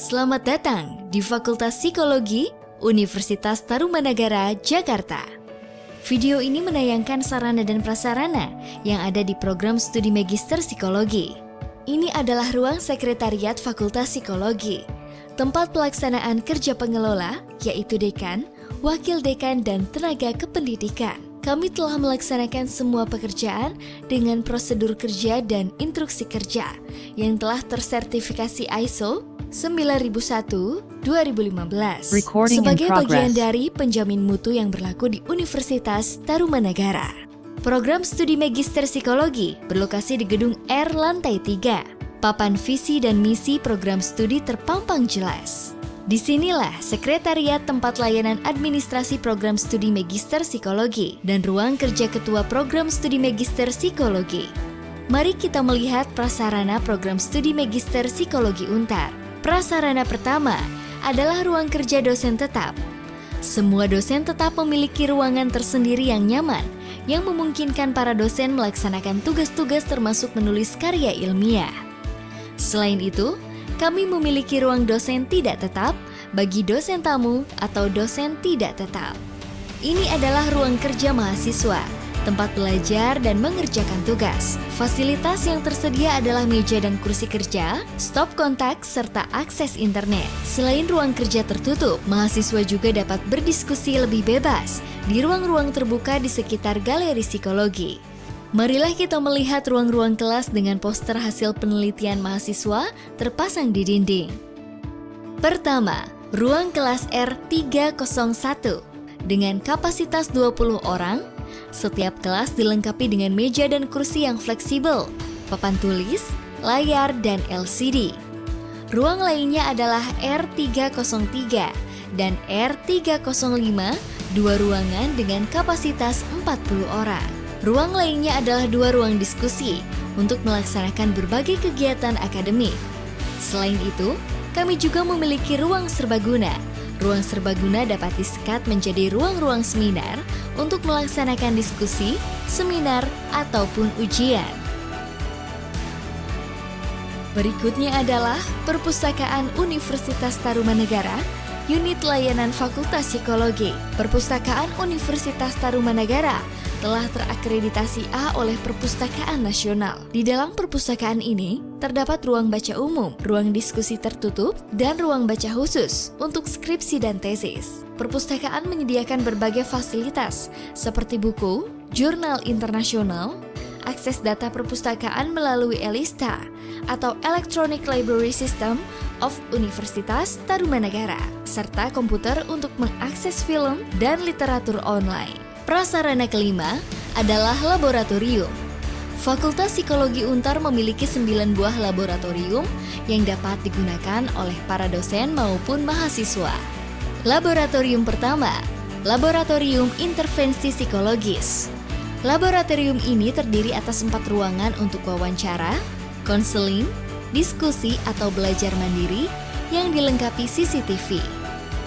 Selamat datang di Fakultas Psikologi Universitas Tarumanagara, Jakarta. Video ini menayangkan sarana dan prasarana yang ada di program studi Magister Psikologi. Ini adalah ruang sekretariat Fakultas Psikologi, tempat pelaksanaan kerja pengelola, yaitu dekan, wakil dekan, dan tenaga kependidikan. Kami telah melaksanakan semua pekerjaan dengan prosedur kerja dan instruksi kerja yang telah tersertifikasi ISO 9001-2015 sebagai bagian dari penjamin mutu yang berlaku di Universitas Tarumanagara. Program studi Magister Psikologi berlokasi di Gedung R lantai 3. Papan visi dan misi program studi terpampang jelas. Disinilah sekretariat tempat layanan administrasi program studi Magister Psikologi dan ruang kerja ketua program studi Magister Psikologi. Mari kita melihat prasarana program studi Magister Psikologi Untar. Prasarana pertama adalah ruang kerja dosen tetap. Semua dosen tetap memiliki ruangan tersendiri yang nyaman, yang memungkinkan para dosen melaksanakan tugas-tugas termasuk menulis karya ilmiah. Selain itu, kami memiliki ruang dosen tidak tetap bagi dosen tamu atau dosen tidak tetap. Ini adalah ruang kerja mahasiswa, tempat belajar dan mengerjakan tugas. Fasilitas yang tersedia adalah meja dan kursi kerja, stop kontak, serta akses internet. Selain ruang kerja tertutup, mahasiswa juga dapat berdiskusi lebih bebas di ruang-ruang terbuka di sekitar galeri psikologi. Marilah kita melihat ruang-ruang kelas dengan poster hasil penelitian mahasiswa terpasang di dinding. Pertama, ruang kelas R301 dengan kapasitas 20 orang. Setiap kelas dilengkapi dengan meja dan kursi yang fleksibel, papan tulis, layar, dan LCD. Ruang lainnya adalah R303 dan R305, dua ruangan dengan kapasitas 40 orang. Ruang lainnya adalah dua ruang diskusi untuk melaksanakan berbagai kegiatan akademik. Selain itu, kami juga memiliki ruang serbaguna. Ruang serbaguna dapat disekat menjadi ruang-ruang seminar untuk melaksanakan diskusi, seminar, ataupun ujian. Berikutnya adalah Perpustakaan Universitas Tarumanagara, Unit Layanan Fakultas Psikologi. Perpustakaan Universitas Tarumanagara telah terakreditasi A oleh Perpustakaan Nasional. Di dalam perpustakaan ini, terdapat ruang baca umum, ruang diskusi tertutup, dan ruang baca khusus untuk skripsi dan tesis. Perpustakaan menyediakan berbagai fasilitas seperti buku, jurnal internasional, akses data perpustakaan melalui ELISTA atau Electronic Library System of Universitas Tarumanagara, serta komputer untuk mengakses film dan literatur online. Prasarana kelima adalah laboratorium. Fakultas Psikologi Untar memiliki 9 buah laboratorium yang dapat digunakan oleh para dosen maupun mahasiswa. Laboratorium pertama, Laboratorium Intervensi Psikologis. Laboratorium ini terdiri atas 4 ruangan untuk wawancara, konseling, diskusi atau belajar mandiri yang dilengkapi CCTV.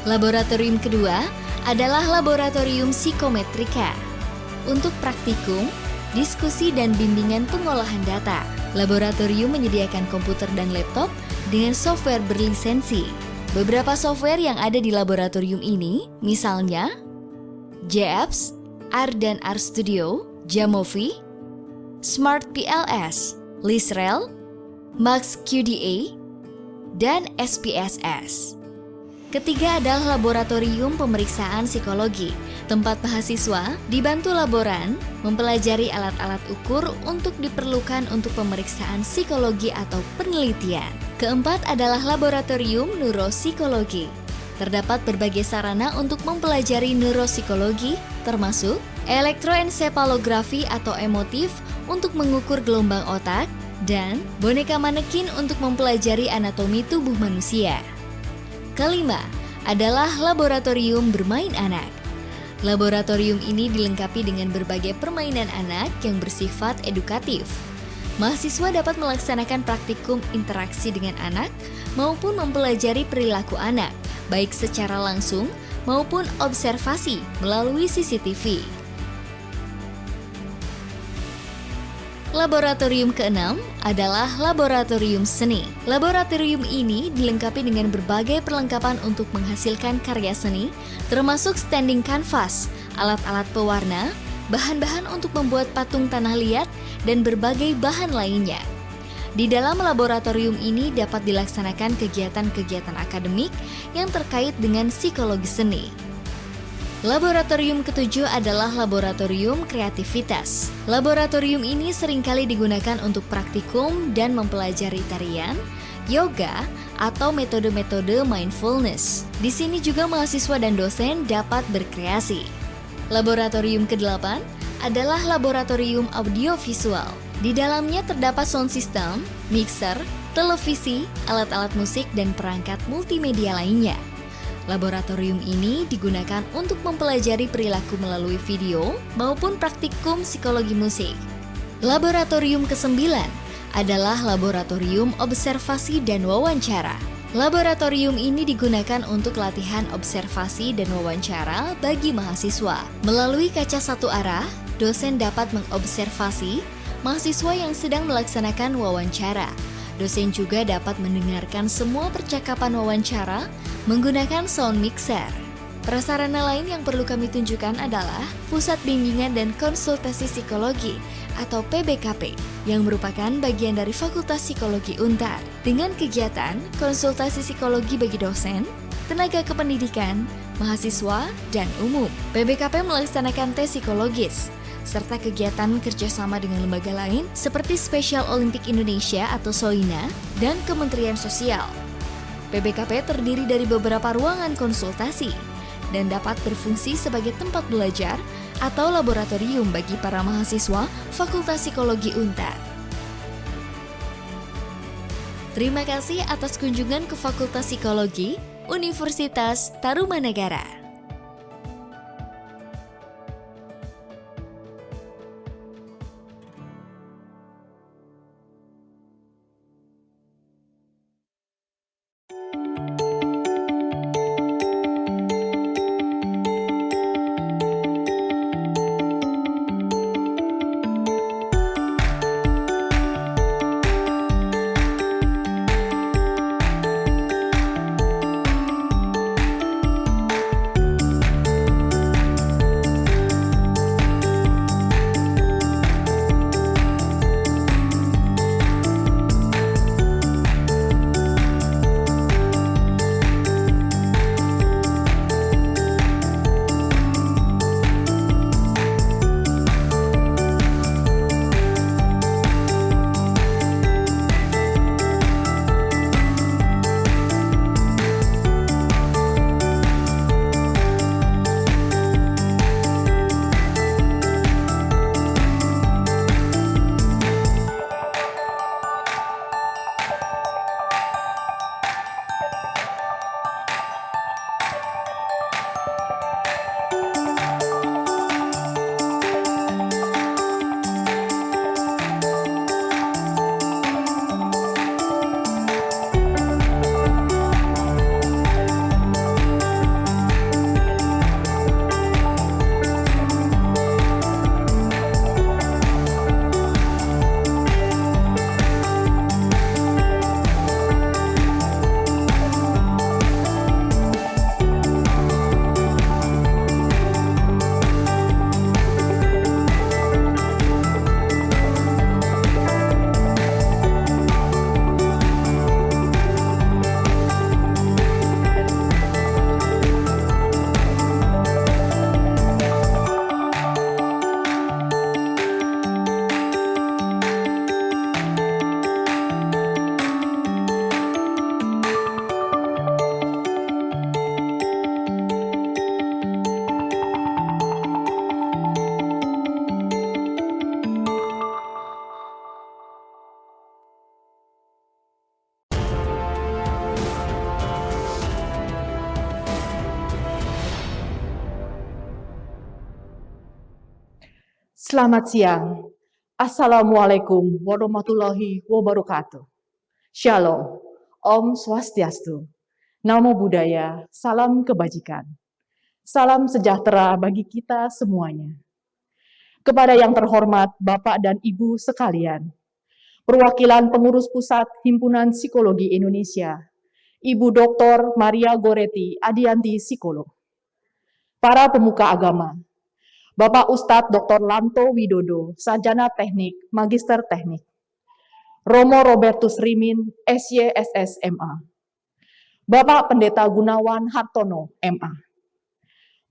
Laboratorium kedua adalah Laboratorium Psikometrika. Untuk praktikum, diskusi dan bimbingan pengolahan data. Laboratorium menyediakan komputer dan laptop dengan software berlisensi. Beberapa software yang ada di laboratorium ini, misalnya JApps, R dan R Studio, Jamovi, Smart PLS, Lisrel, Max QDA, dan SPSS. Ketiga adalah Laboratorium Pemeriksaan Psikologi, tempat mahasiswa dibantu laboran mempelajari alat-alat ukur untuk diperlukan untuk pemeriksaan psikologi atau penelitian. Keempat adalah Laboratorium Neuropsikologi. Terdapat berbagai sarana untuk mempelajari neuropsikologi, termasuk elektroensepalografi atau emotif untuk mengukur gelombang otak, dan boneka manekin untuk mempelajari anatomi tubuh manusia. Kelima adalah Laboratorium Bermain Anak. Laboratorium ini dilengkapi dengan berbagai permainan anak yang bersifat edukatif. Mahasiswa dapat melaksanakan praktikum interaksi dengan anak maupun mempelajari perilaku anak, baik secara langsung maupun observasi melalui CCTV. Laboratorium keenam adalah laboratorium seni. Laboratorium ini dilengkapi dengan berbagai perlengkapan untuk menghasilkan karya seni, termasuk standing canvas, alat-alat pewarna, bahan-bahan untuk membuat patung tanah liat, dan berbagai bahan lainnya. Di dalam laboratorium ini dapat dilaksanakan kegiatan-kegiatan akademik yang terkait dengan psikologi seni. Laboratorium ketujuh adalah laboratorium kreativitas. Laboratorium ini seringkali digunakan untuk praktikum dan mempelajari tarian, yoga, atau metode-metode mindfulness. Di sini juga mahasiswa dan dosen dapat berkreasi. Laboratorium kedelapan adalah laboratorium audiovisual. Di dalamnya terdapat sound system, mixer, televisi, alat-alat musik, dan perangkat multimedia lainnya. Laboratorium ini digunakan untuk mempelajari perilaku melalui video maupun praktikum psikologi musik. Laboratorium kesembilan adalah laboratorium observasi dan wawancara. Laboratorium ini digunakan untuk latihan observasi dan wawancara bagi mahasiswa. Melalui kaca satu arah, dosen dapat mengobservasi mahasiswa yang sedang melaksanakan wawancara. Dosen juga dapat mendengarkan semua percakapan wawancara menggunakan sound mixer. Prasarana lain yang perlu kami tunjukkan adalah Pusat Bimbingan dan Konsultasi Psikologi atau PBKP yang merupakan bagian dari Fakultas Psikologi Untar dengan kegiatan konsultasi psikologi bagi dosen, tenaga kependidikan, mahasiswa, dan umum. PBKP melaksanakan tes psikologis serta kegiatan kerjasama dengan lembaga lain seperti Special Olympic Indonesia atau SOINA dan Kementerian Sosial. PBKP terdiri dari beberapa ruangan konsultasi dan dapat berfungsi sebagai tempat belajar atau laboratorium bagi para mahasiswa Fakultas Psikologi Untar. Terima kasih atas kunjungan ke Fakultas Psikologi Universitas Tarumanagara. Selamat siang. Assalamualaikum warahmatullahi wabarakatuh. Shalom. Om Swastiastu. Namo Buddhaya. Salam kebajikan. Salam sejahtera bagi kita semuanya. kepada yang terhormat Bapak dan Ibu sekalian, perwakilan pengurus pusat Himpunan Psikologi Indonesia, Ibu Dr. Maria Goretti Adianti Psikolog, para pemuka agama, Bapak Ustadz Dr. Lanto Widodo, Sarjana Teknik, Magister Teknik, Romo Robertus Rimin, SYSS MA, Bapak Pendeta Gunawan Hartono, MA,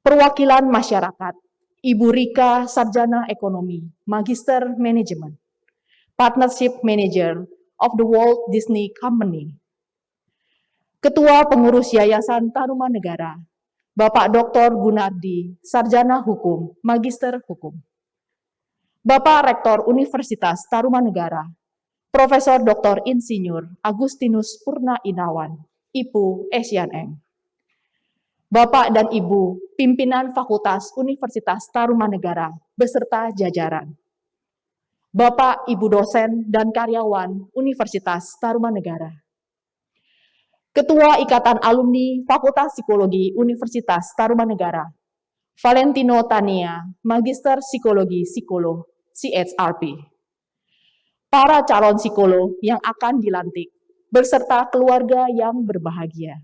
perwakilan masyarakat, Ibu Rika, Sarjana Ekonomi, Magister Manajemen, Partnership Manager of the Walt Disney Company, Ketua Pengurus Yayasan Tarumanegara, Bapak Dr. Gunardi, Sarjana Hukum, Magister Hukum, Bapak Rektor Universitas Tarumanegara, Profesor Dr. Insinyur Agustinus Purna Inawan, IPU SYNM, Bapak dan Ibu pimpinan Fakultas Universitas Tarumanegara beserta jajaran, Bapak, Ibu dosen dan karyawan Universitas Tarumanegara, Ketua Ikatan Alumni Fakultas Psikologi Universitas Tarumanegara, Valentino Tania, Magister Psikologi Psikolog, CHRP, para calon psikolog yang akan dilantik, beserta keluarga yang berbahagia.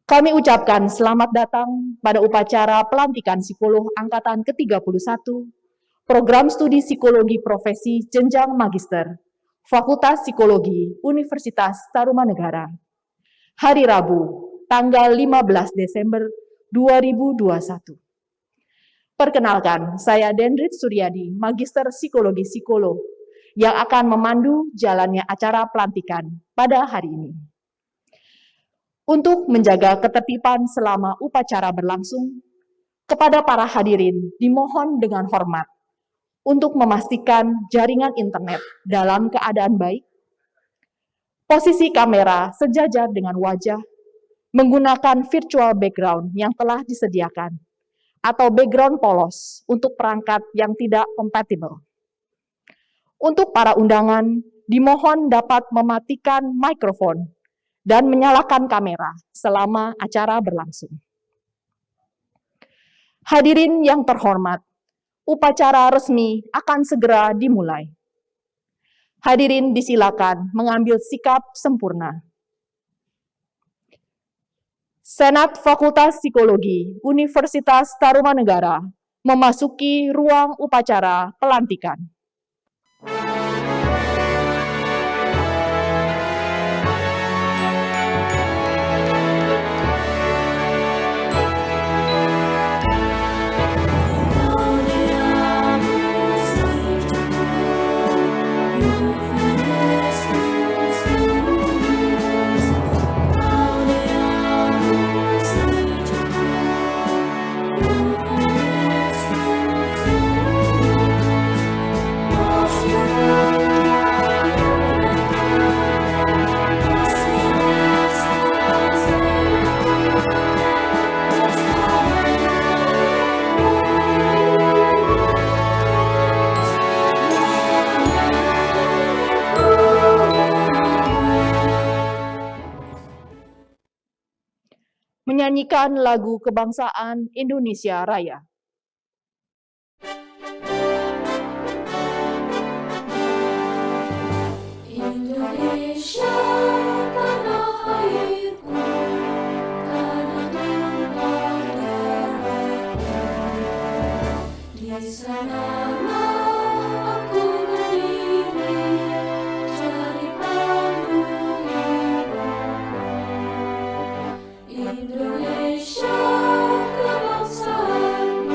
Kami ucapkan selamat datang pada upacara pelantikan psikolog angkatan ke-31, Program Studi Psikologi Profesi Jenjang Magister, Fakultas Psikologi Universitas Tarumanegara, hari Rabu, tanggal 15 Desember 2021. Perkenalkan, saya Dendrit Suryadi, Magister Psikologi Psikolog, yang akan memandu jalannya acara pelantikan pada hari ini. Untuk menjaga ketertiban selama upacara berlangsung, kepada para hadirin dimohon dengan hormat untuk memastikan jaringan internet dalam keadaan baik, posisi kamera sejajar dengan wajah, menggunakan virtual background yang telah disediakan, atau background polos untuk perangkat yang tidak kompatibel. Untuk para undangan, dimohon dapat mematikan mikrofon dan menyalakan kamera selama acara berlangsung. Hadirin yang terhormat, upacara resmi akan segera dimulai. Hadirin disilakan mengambil sikap sempurna. Senat Fakultas Psikologi Universitas Tarumanegara memasuki ruang upacara pelantikan. Menyanyikan lagu kebangsaan Indonesia Raya. Indonesia, tanah airku, tanah tumpah darahku. Di sanalah aku berdiri, cari pandu hidupku. Indonesia, kebangsaanku,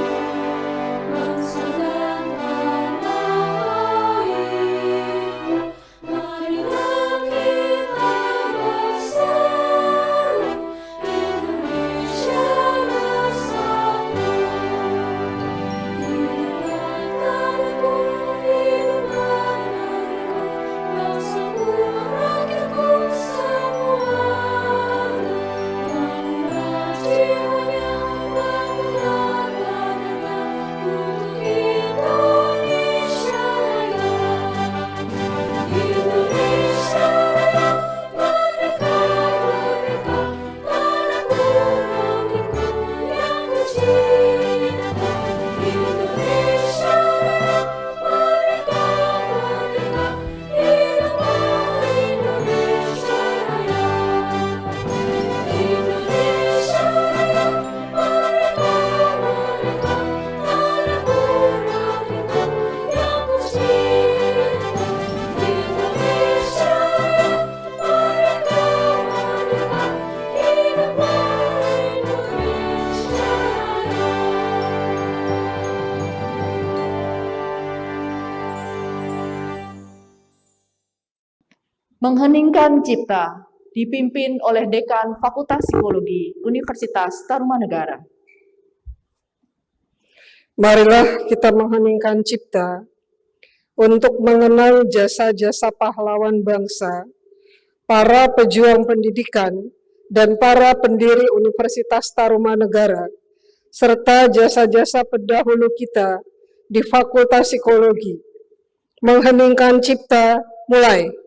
Mengheningkan Cipta dipimpin oleh Dekan Fakultas Psikologi Universitas Tarumanegara. Marilah kita mengheningkan cipta untuk mengenang jasa-jasa pahlawan bangsa, para pejuang pendidikan, dan para pendiri Universitas Tarumanegara, serta jasa-jasa pendahulu kita di Fakultas Psikologi. Mengheningkan cipta, mulai.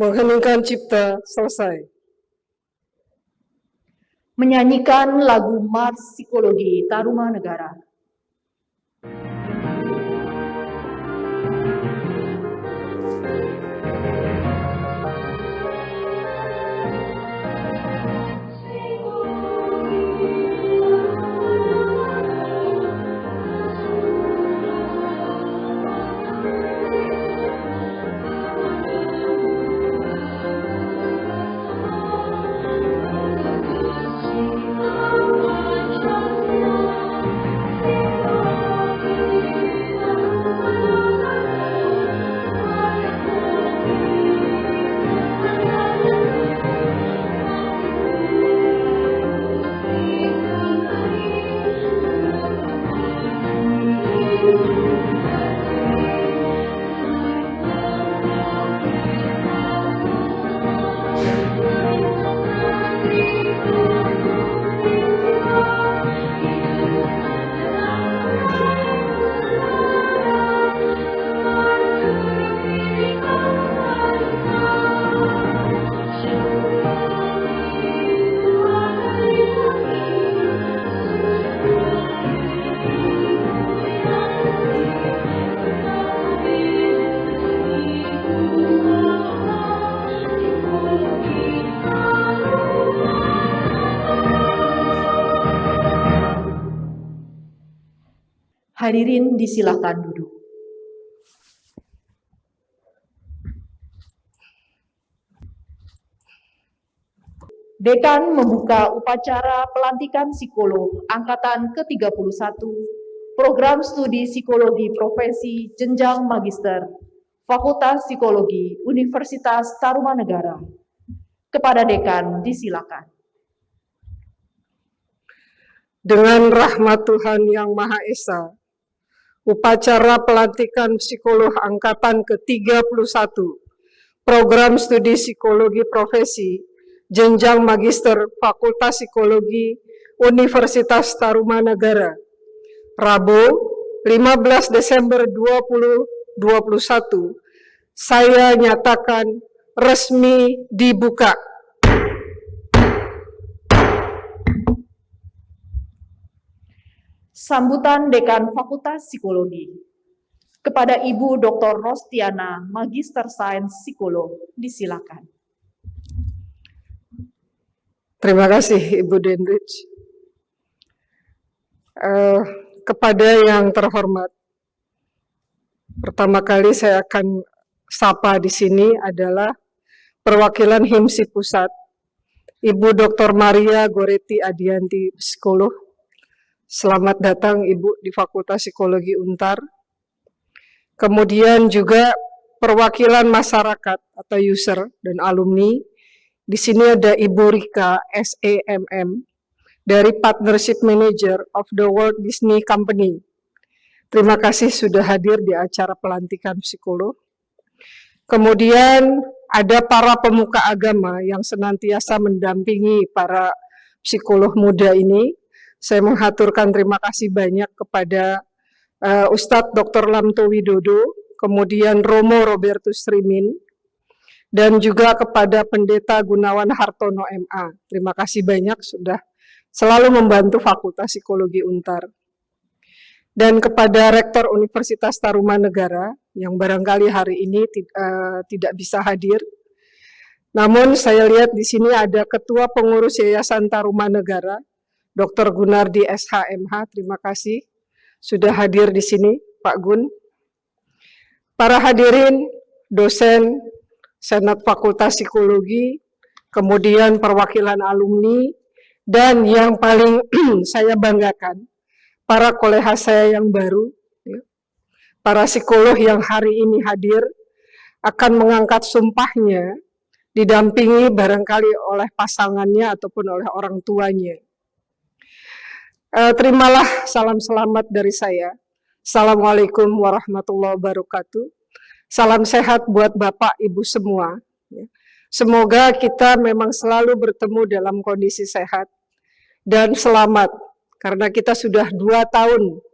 Mengheningkan cipta, selesai. Menyanyikan lagu Mars Psikologi Tarumanegara. Hadirin disilakan duduk. Dekan membuka upacara pelantikan psikolog Angkatan ke-31, Program Studi Psikologi Profesi Jenjang Magister, Fakultas Psikologi Universitas Tarumanegara. Kepada Dekan disilakan. Dengan rahmat Tuhan Yang Maha Esa, upacara pelantikan psikolog Angkatan ke-31, Program Studi Psikologi Profesi, Jenjang Magister Fakultas Psikologi Universitas Tarumanegara, Rabu 15 Desember 2021, saya nyatakan resmi dibuka. Sambutan Dekan Fakultas Psikologi. Kepada Ibu Dr. Rostiana, Magister Sains Psikolog, disilakan. Terima kasih Ibu Denrich. Kepada yang terhormat, pertama kali saya akan sapa di sini adalah perwakilan HIMSI Pusat, Ibu Dr. Maria Goretti Adianti, psikolog. Selamat datang Ibu di Fakultas Psikologi Untar. Kemudian juga perwakilan masyarakat atau user dan alumni. Di sini ada Ibu Rika SEMM dari Partnership Manager of the Walt Disney Company. Terima kasih sudah hadir di acara pelantikan psikolog. Kemudian ada para pemuka agama yang senantiasa mendampingi para psikolog muda ini. Saya menghaturkan terima kasih banyak kepada Ustadz Dr. Lamto Widodo, kemudian Romo Robertus Rimin, dan juga kepada Pendeta Gunawan Hartono MA. Terima kasih banyak sudah selalu membantu Fakultas Psikologi Untar. Dan kepada Rektor Universitas Tarumanegara yang barangkali hari ini tidak bisa hadir. Namun saya lihat di sini ada Ketua Pengurus Yayasan Tarumanegara, Dr. Gunardi SHMH. Terima kasih sudah hadir di sini, Pak Gun. Para hadirin, dosen, Senat Fakultas Psikologi, kemudian perwakilan alumni, dan yang paling saya banggakan, para kolega saya yang baru, para psikolog yang hari ini hadir, akan mengangkat sumpahnya, didampingi barangkali oleh pasangannya ataupun oleh orang tuanya. Terimalah salam selamat dari saya. Assalamualaikum warahmatullahi wabarakatuh. Salam sehat buat Bapak Ibu semua. Semoga kita memang selalu bertemu dalam kondisi sehat dan selamat, karena kita sudah 2 tahun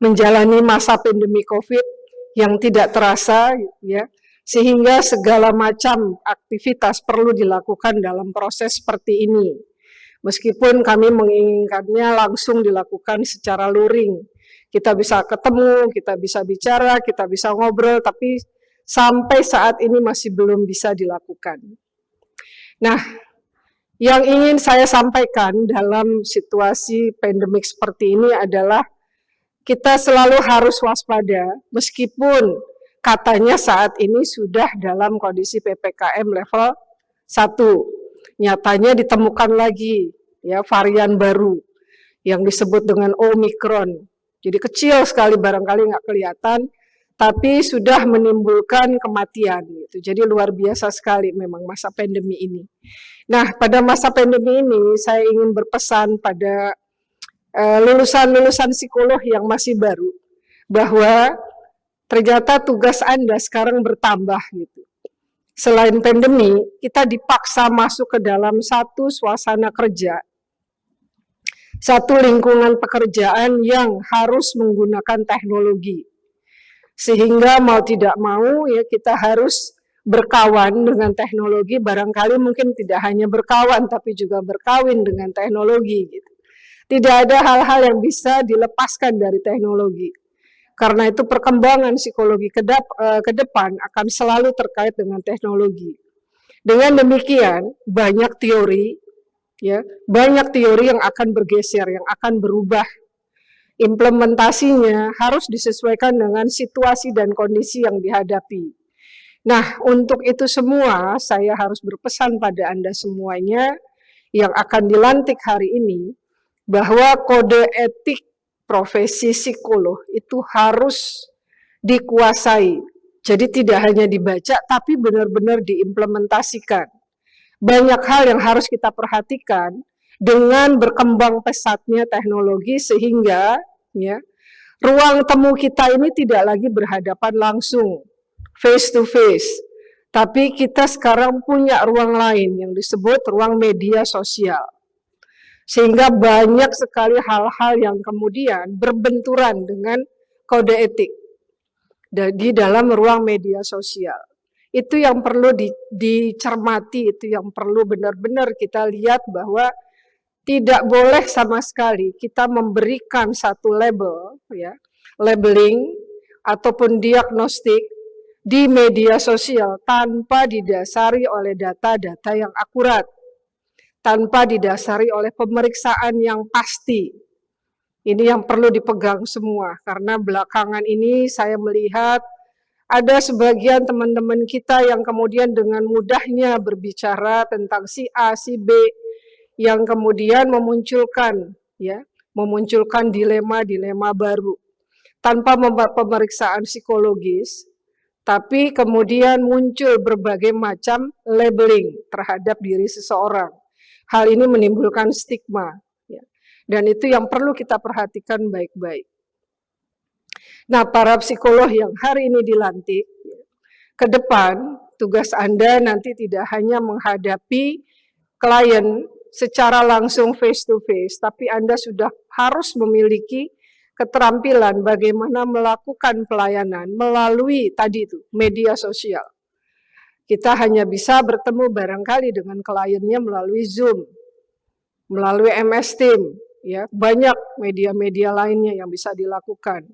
menjalani masa pandemi COVID yang tidak terasa, ya, sehingga segala macam aktivitas perlu dilakukan dalam proses seperti ini. Meskipun kami menginginkannya langsung dilakukan secara luring, kita bisa ketemu, kita bisa bicara, kita bisa ngobrol, tapi sampai saat ini masih belum bisa dilakukan. Nah, yang ingin saya sampaikan dalam situasi pandemik seperti ini adalah kita selalu harus waspada, meskipun katanya saat ini sudah dalam kondisi PPKM level 1. Nyatanya ditemukan lagi ya varian baru yang disebut dengan Omicron. Jadi kecil sekali, barangkali nggak kelihatan, tapi sudah menimbulkan kematian. Gitu. Jadi luar biasa sekali memang masa pandemi ini. Nah, pada masa pandemi ini saya ingin berpesan pada lulusan-lulusan psikolog yang masih baru, bahwa ternyata tugas Anda sekarang bertambah gitu. Selain pandemi, kita dipaksa masuk ke dalam satu suasana kerja, satu lingkungan pekerjaan yang harus menggunakan teknologi. Sehingga mau tidak mau ya kita harus berkawan dengan teknologi, barangkali mungkin tidak hanya berkawan tapi juga berkawin dengan teknologi gitu. Tidak ada hal-hal yang bisa dilepaskan dari teknologi. Karena itu perkembangan psikologi ke depan akan selalu terkait dengan teknologi. Dengan demikian banyak teori ya, banyak teori yang akan bergeser, yang akan berubah. Implementasinya harus disesuaikan dengan situasi dan kondisi yang dihadapi. Nah, untuk itu semua saya harus berpesan pada Anda semuanya yang akan dilantik hari ini, bahwa kode etik profesi psikolog itu harus dikuasai. Jadi tidak hanya dibaca, tapi benar-benar diimplementasikan. Banyak hal yang harus kita perhatikan dengan berkembang pesatnya teknologi, sehingga ya, ruang temu kita ini tidak lagi berhadapan langsung, face to face, tapi kita sekarang punya ruang lain yang disebut ruang media sosial. Sehingga banyak sekali hal-hal yang kemudian berbenturan dengan kode etik di dalam ruang media sosial. Itu yang perlu dicermati, itu yang perlu benar-benar kita lihat, bahwa tidak boleh sama sekali kita memberikan satu label, ya, labeling ataupun diagnostik di media sosial tanpa didasari oleh data-data yang akurat. tanpa didasari oleh pemeriksaan yang pasti. Ini yang perlu dipegang semua, karena belakangan ini saya melihat ada sebagian teman-teman kita yang kemudian dengan mudahnya berbicara tentang si A, si B, yang kemudian memunculkan dilema-dilema baru tanpa pemeriksaan psikologis, tapi kemudian muncul berbagai macam labeling terhadap diri seseorang. Hal ini menimbulkan stigma, ya. Dan itu yang perlu kita perhatikan baik-baik. Nah, para psikolog yang hari ini dilantik, ke depan tugas Anda nanti tidak hanya menghadapi klien secara langsung face to face, tapi Anda sudah harus memiliki keterampilan bagaimana melakukan pelayanan melalui tadi itu media sosial. Kita hanya bisa bertemu barangkali dengan kliennya melalui Zoom, melalui MS Team, ya, banyak media-media lainnya yang bisa dilakukan.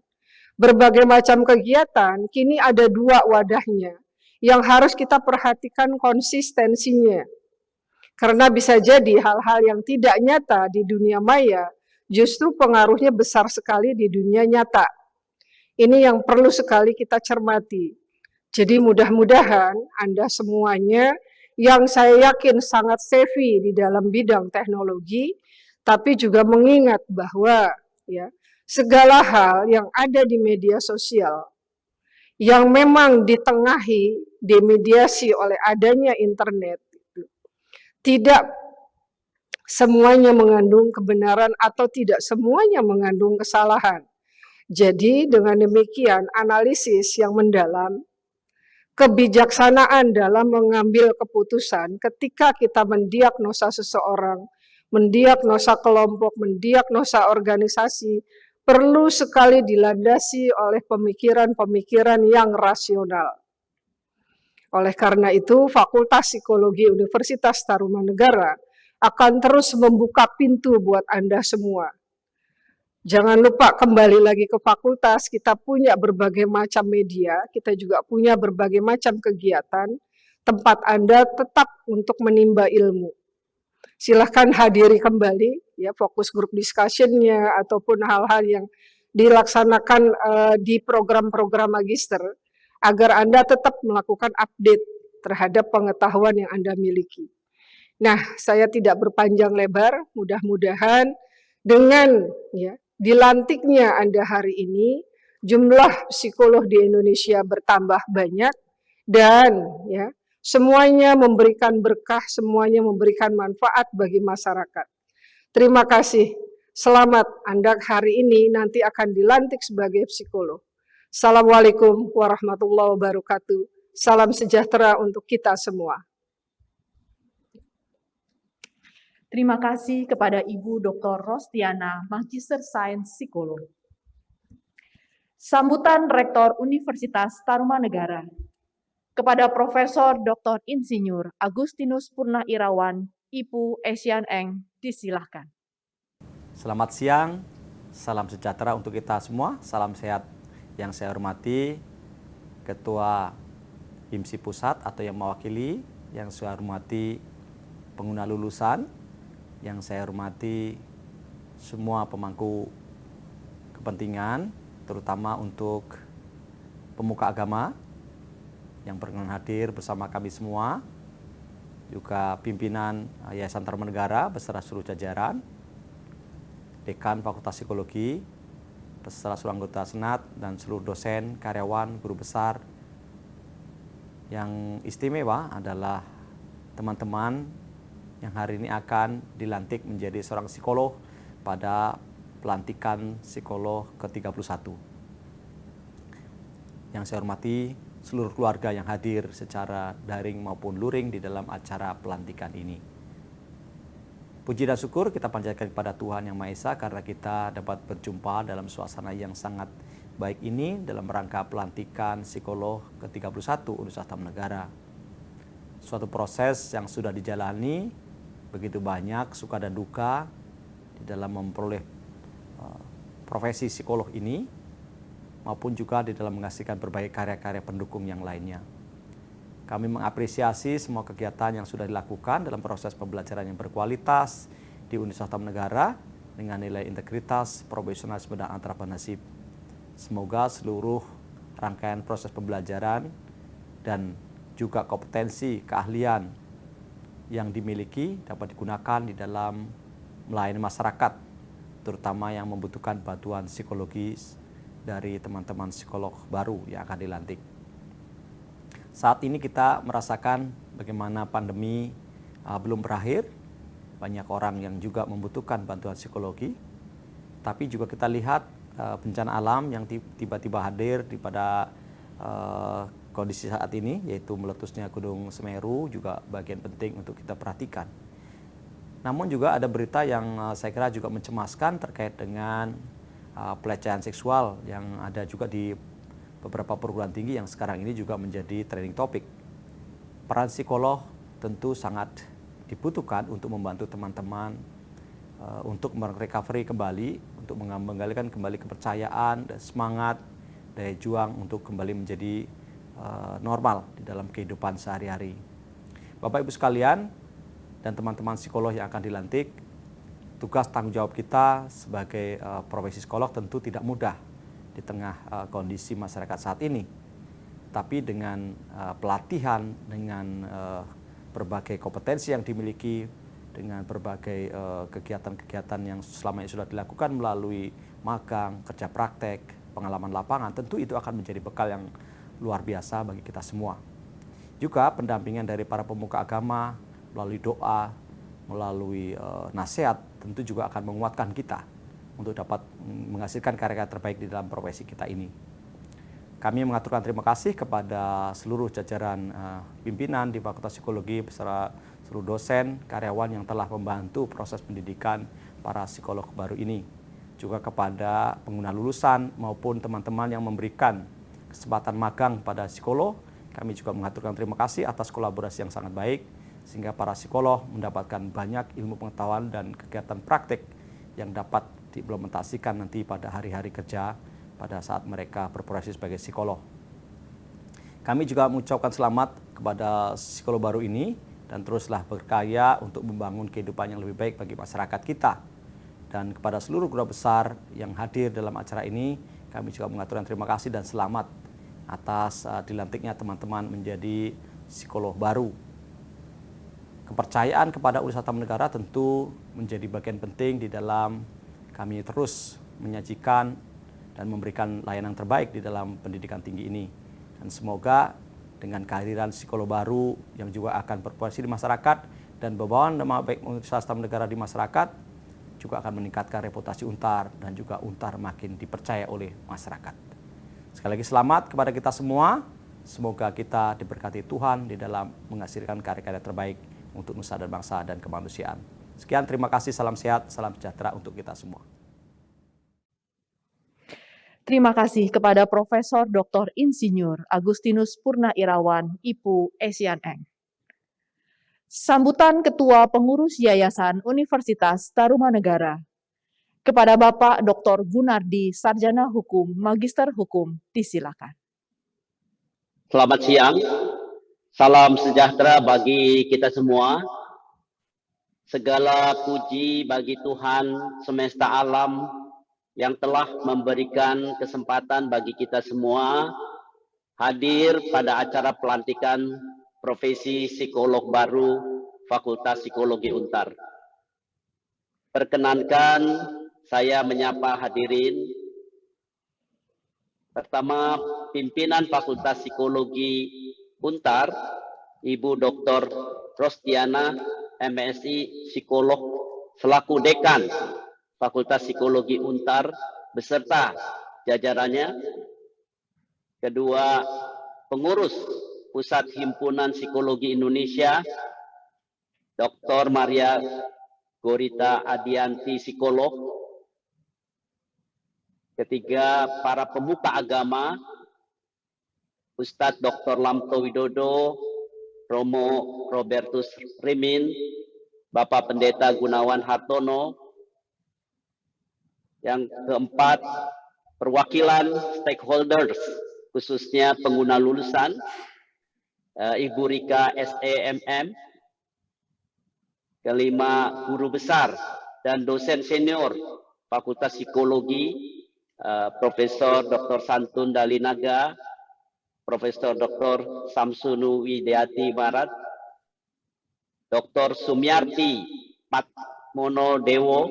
Berbagai macam kegiatan, kini ada dua wadahnya yang harus kita perhatikan konsistensinya. Karena bisa jadi hal-hal yang tidak nyata di dunia maya, justru pengaruhnya besar sekali di dunia nyata. Ini yang perlu sekali kita cermati. Jadi mudah-mudahan Anda semuanya yang saya yakin sangat savvy di dalam bidang teknologi, tapi juga mengingat bahwa ya, segala hal yang ada di media sosial yang memang ditengahi, dimediasi oleh adanya internet, tidak semuanya mengandung kebenaran atau tidak semuanya mengandung kesalahan. Jadi dengan demikian analisis yang mendalam, kebijaksanaan dalam mengambil keputusan ketika kita mendiagnosa seseorang, mendiagnosa kelompok, mendiagnosa organisasi, perlu sekali dilandasi oleh pemikiran-pemikiran yang rasional. Oleh karena itu, Fakultas Psikologi Universitas Tarumanegara akan terus membuka pintu buat Anda semua. Jangan lupa kembali lagi ke fakultas, kita punya berbagai macam media, kita juga punya berbagai macam kegiatan, tempat Anda tetap untuk menimba ilmu. Silahkan hadiri kembali, ya, fokus group discussion-nya, ataupun hal-hal yang dilaksanakan di program-program magister, agar Anda tetap melakukan update terhadap pengetahuan yang Anda miliki. Nah, saya tidak berpanjang lebar, mudah-mudahan dengan ya, dilantiknya Anda hari ini, jumlah psikolog di Indonesia bertambah banyak, dan ya, semuanya memberikan berkah, semuanya memberikan manfaat bagi masyarakat. Terima kasih. Selamat Anda hari ini nanti akan dilantik sebagai psikolog. Assalamualaikum warahmatullahi wabarakatuh. Salam sejahtera untuk kita semua. Terima kasih kepada Ibu Dr. Rostiana, Magister Sains Psikolog. Sambutan Rektor Universitas Tarumanegara. Kepada Profesor Dr. Insinyur Agustinus Purna Irawan, IPU Asian Eng, disilahkan. Selamat siang, salam sejahtera untuk kita semua, salam sehat. Yang saya hormati Ketua IMSI Pusat atau yang mewakili, yang saya hormati pengguna lulusan, yang saya hormati semua pemangku kepentingan, terutama untuk pemuka agama yang berkenan hadir bersama kami semua, juga pimpinan Yayasan Tarumanegara beserta seluruh jajaran, Dekan Fakultas Psikologi, beserta seluruh anggota Senat dan seluruh dosen, karyawan, guru besar. Yang istimewa adalah teman-teman yang hari ini akan dilantik menjadi seorang psikolog pada pelantikan psikolog ke-31. Yang saya hormati seluruh keluarga yang hadir secara daring maupun luring di dalam acara pelantikan ini. Puji dan syukur kita panjatkan kepada Tuhan Yang Maha Esa karena kita dapat berjumpa dalam suasana yang sangat baik ini dalam rangka pelantikan psikolog ke-31 Universitas Tarumanegara. Suatu proses yang sudah dijalani begitu banyak suka dan duka di dalam memperoleh profesi psikolog ini, maupun juga di dalam menghasilkan berbagai karya-karya pendukung yang lainnya. Kami mengapresiasi semua kegiatan yang sudah dilakukan dalam proses pembelajaran yang berkualitas di Universitas Tarumanegara dengan nilai integritas, profesionalisme, dan antrepreneursip. Semoga seluruh rangkaian proses pembelajaran dan juga kompetensi, keahlian yang dimiliki dapat digunakan di dalam melayani masyarakat, terutama yang membutuhkan bantuan psikologis dari teman-teman psikolog baru yang akan dilantik. Saat ini kita merasakan bagaimana pandemi belum berakhir, banyak orang yang juga membutuhkan bantuan psikologi, tapi juga kita lihat bencana alam yang tiba-tiba hadir pada kondisi saat ini, yaitu meletusnya Gunung Semeru juga bagian penting untuk kita perhatikan. Namun juga ada berita yang saya kira juga mencemaskan terkait dengan pelecehan seksual yang ada juga di beberapa perguruan tinggi yang sekarang ini juga menjadi trending topik. Peran psikolog tentu sangat dibutuhkan untuk membantu teman-teman untuk merecovery kembali, untuk menggalikan kembali kepercayaan dan semangat, daya juang untuk kembali menjadi normal di dalam kehidupan sehari-hari. Bapak Ibu sekalian dan teman-teman psikolog yang akan dilantik, tugas tanggung jawab kita sebagai profesi psikolog tentu tidak mudah di tengah kondisi masyarakat saat ini. Tapi dengan pelatihan, dengan berbagai kompetensi yang dimiliki, dengan berbagai kegiatan-kegiatan yang selama ini sudah dilakukan melalui magang, kerja praktek, pengalaman lapangan, tentu itu akan menjadi bekal yang luar biasa bagi kita semua. Juga pendampingan dari para pemuka agama melalui doa, melalui nasihat, tentu juga akan menguatkan kita untuk dapat menghasilkan karya-karya terbaik di dalam profesi kita ini. Kami mengaturkan terima kasih kepada seluruh jajaran pimpinan di Fakultas Psikologi beserta seluruh dosen, karyawan yang telah membantu proses pendidikan para psikolog baru ini. Juga kepada pengguna lulusan maupun teman-teman yang memberikan kesempatan magang pada psikolog, kami juga mengaturkan terima kasih atas kolaborasi yang sangat baik, sehingga para psikolog mendapatkan banyak ilmu pengetahuan dan kegiatan praktik yang dapat diimplementasikan nanti pada hari-hari kerja pada saat mereka berprofesi sebagai psikolog. Kami juga mengucapkan selamat kepada psikolog baru ini dan teruslah berkarya untuk membangun kehidupan yang lebih baik bagi masyarakat kita. Dan kepada seluruh guru besar yang hadir dalam acara ini, kami juga mengaturkan terima kasih dan selamat atas dilantiknya teman-teman menjadi psikolog baru. Kepercayaan kepada Universitas Tarumanegara tentu menjadi bagian penting di dalam kami terus menyajikan dan memberikan layanan terbaik di dalam pendidikan tinggi ini. Dan semoga dengan kehadiran psikolog baru yang juga akan berprofesi di masyarakat dan membawa nama baik Universitas Tarumanegara di masyarakat juga akan meningkatkan reputasi UNTAR dan juga UNTAR makin dipercaya oleh masyarakat. Sekali lagi selamat kepada kita semua. Semoga kita diberkati Tuhan di dalam menghasilkan karya-karya terbaik untuk nusa dan bangsa dan kemanusiaan. Sekian, terima kasih, salam sehat, salam sejahtera untuk kita semua. Terima kasih kepada Profesor Dr. Insinyur Agustinus Purna Irawan, IPU Asian Eng. Sambutan Ketua Pengurus Yayasan Universitas Tarumanegara. Kepada Bapak Dr. Gunardi, Sarjana Hukum, Magister Hukum, disilakan. Selamat siang, salam sejahtera bagi kita semua. Segala puji bagi Tuhan semesta alam yang telah memberikan kesempatan bagi kita semua hadir pada acara pelantikan profesi psikolog baru Fakultas Psikologi UNTAR. Perkenankan saya menyapa hadirin. Pertama, pimpinan Fakultas Psikologi UNTAR, Ibu Dr. Rostiana, MSI Psikolog, selaku Dekan Fakultas Psikologi UNTAR, beserta jajarannya. Kedua, pengurus Pusat Himpunan Psikologi Indonesia, Dr. Maria Gorita Adianti Psikolog. Ketiga, para pemuka agama, Ustadz Dr. Lamto Widodo, Romo Robertus Rimin, Bapak Pendeta Gunawan Hartono. Yang keempat, perwakilan stakeholders, khususnya pengguna lulusan, Ibu Rika SEMM, kelima guru besar dan dosen senior Fakultas Psikologi, Profesor Dr. Santun Dalinaga, Profesor Dr. Samsunu Widiati Barat, Dr. Sumiarti Patmono Dewo,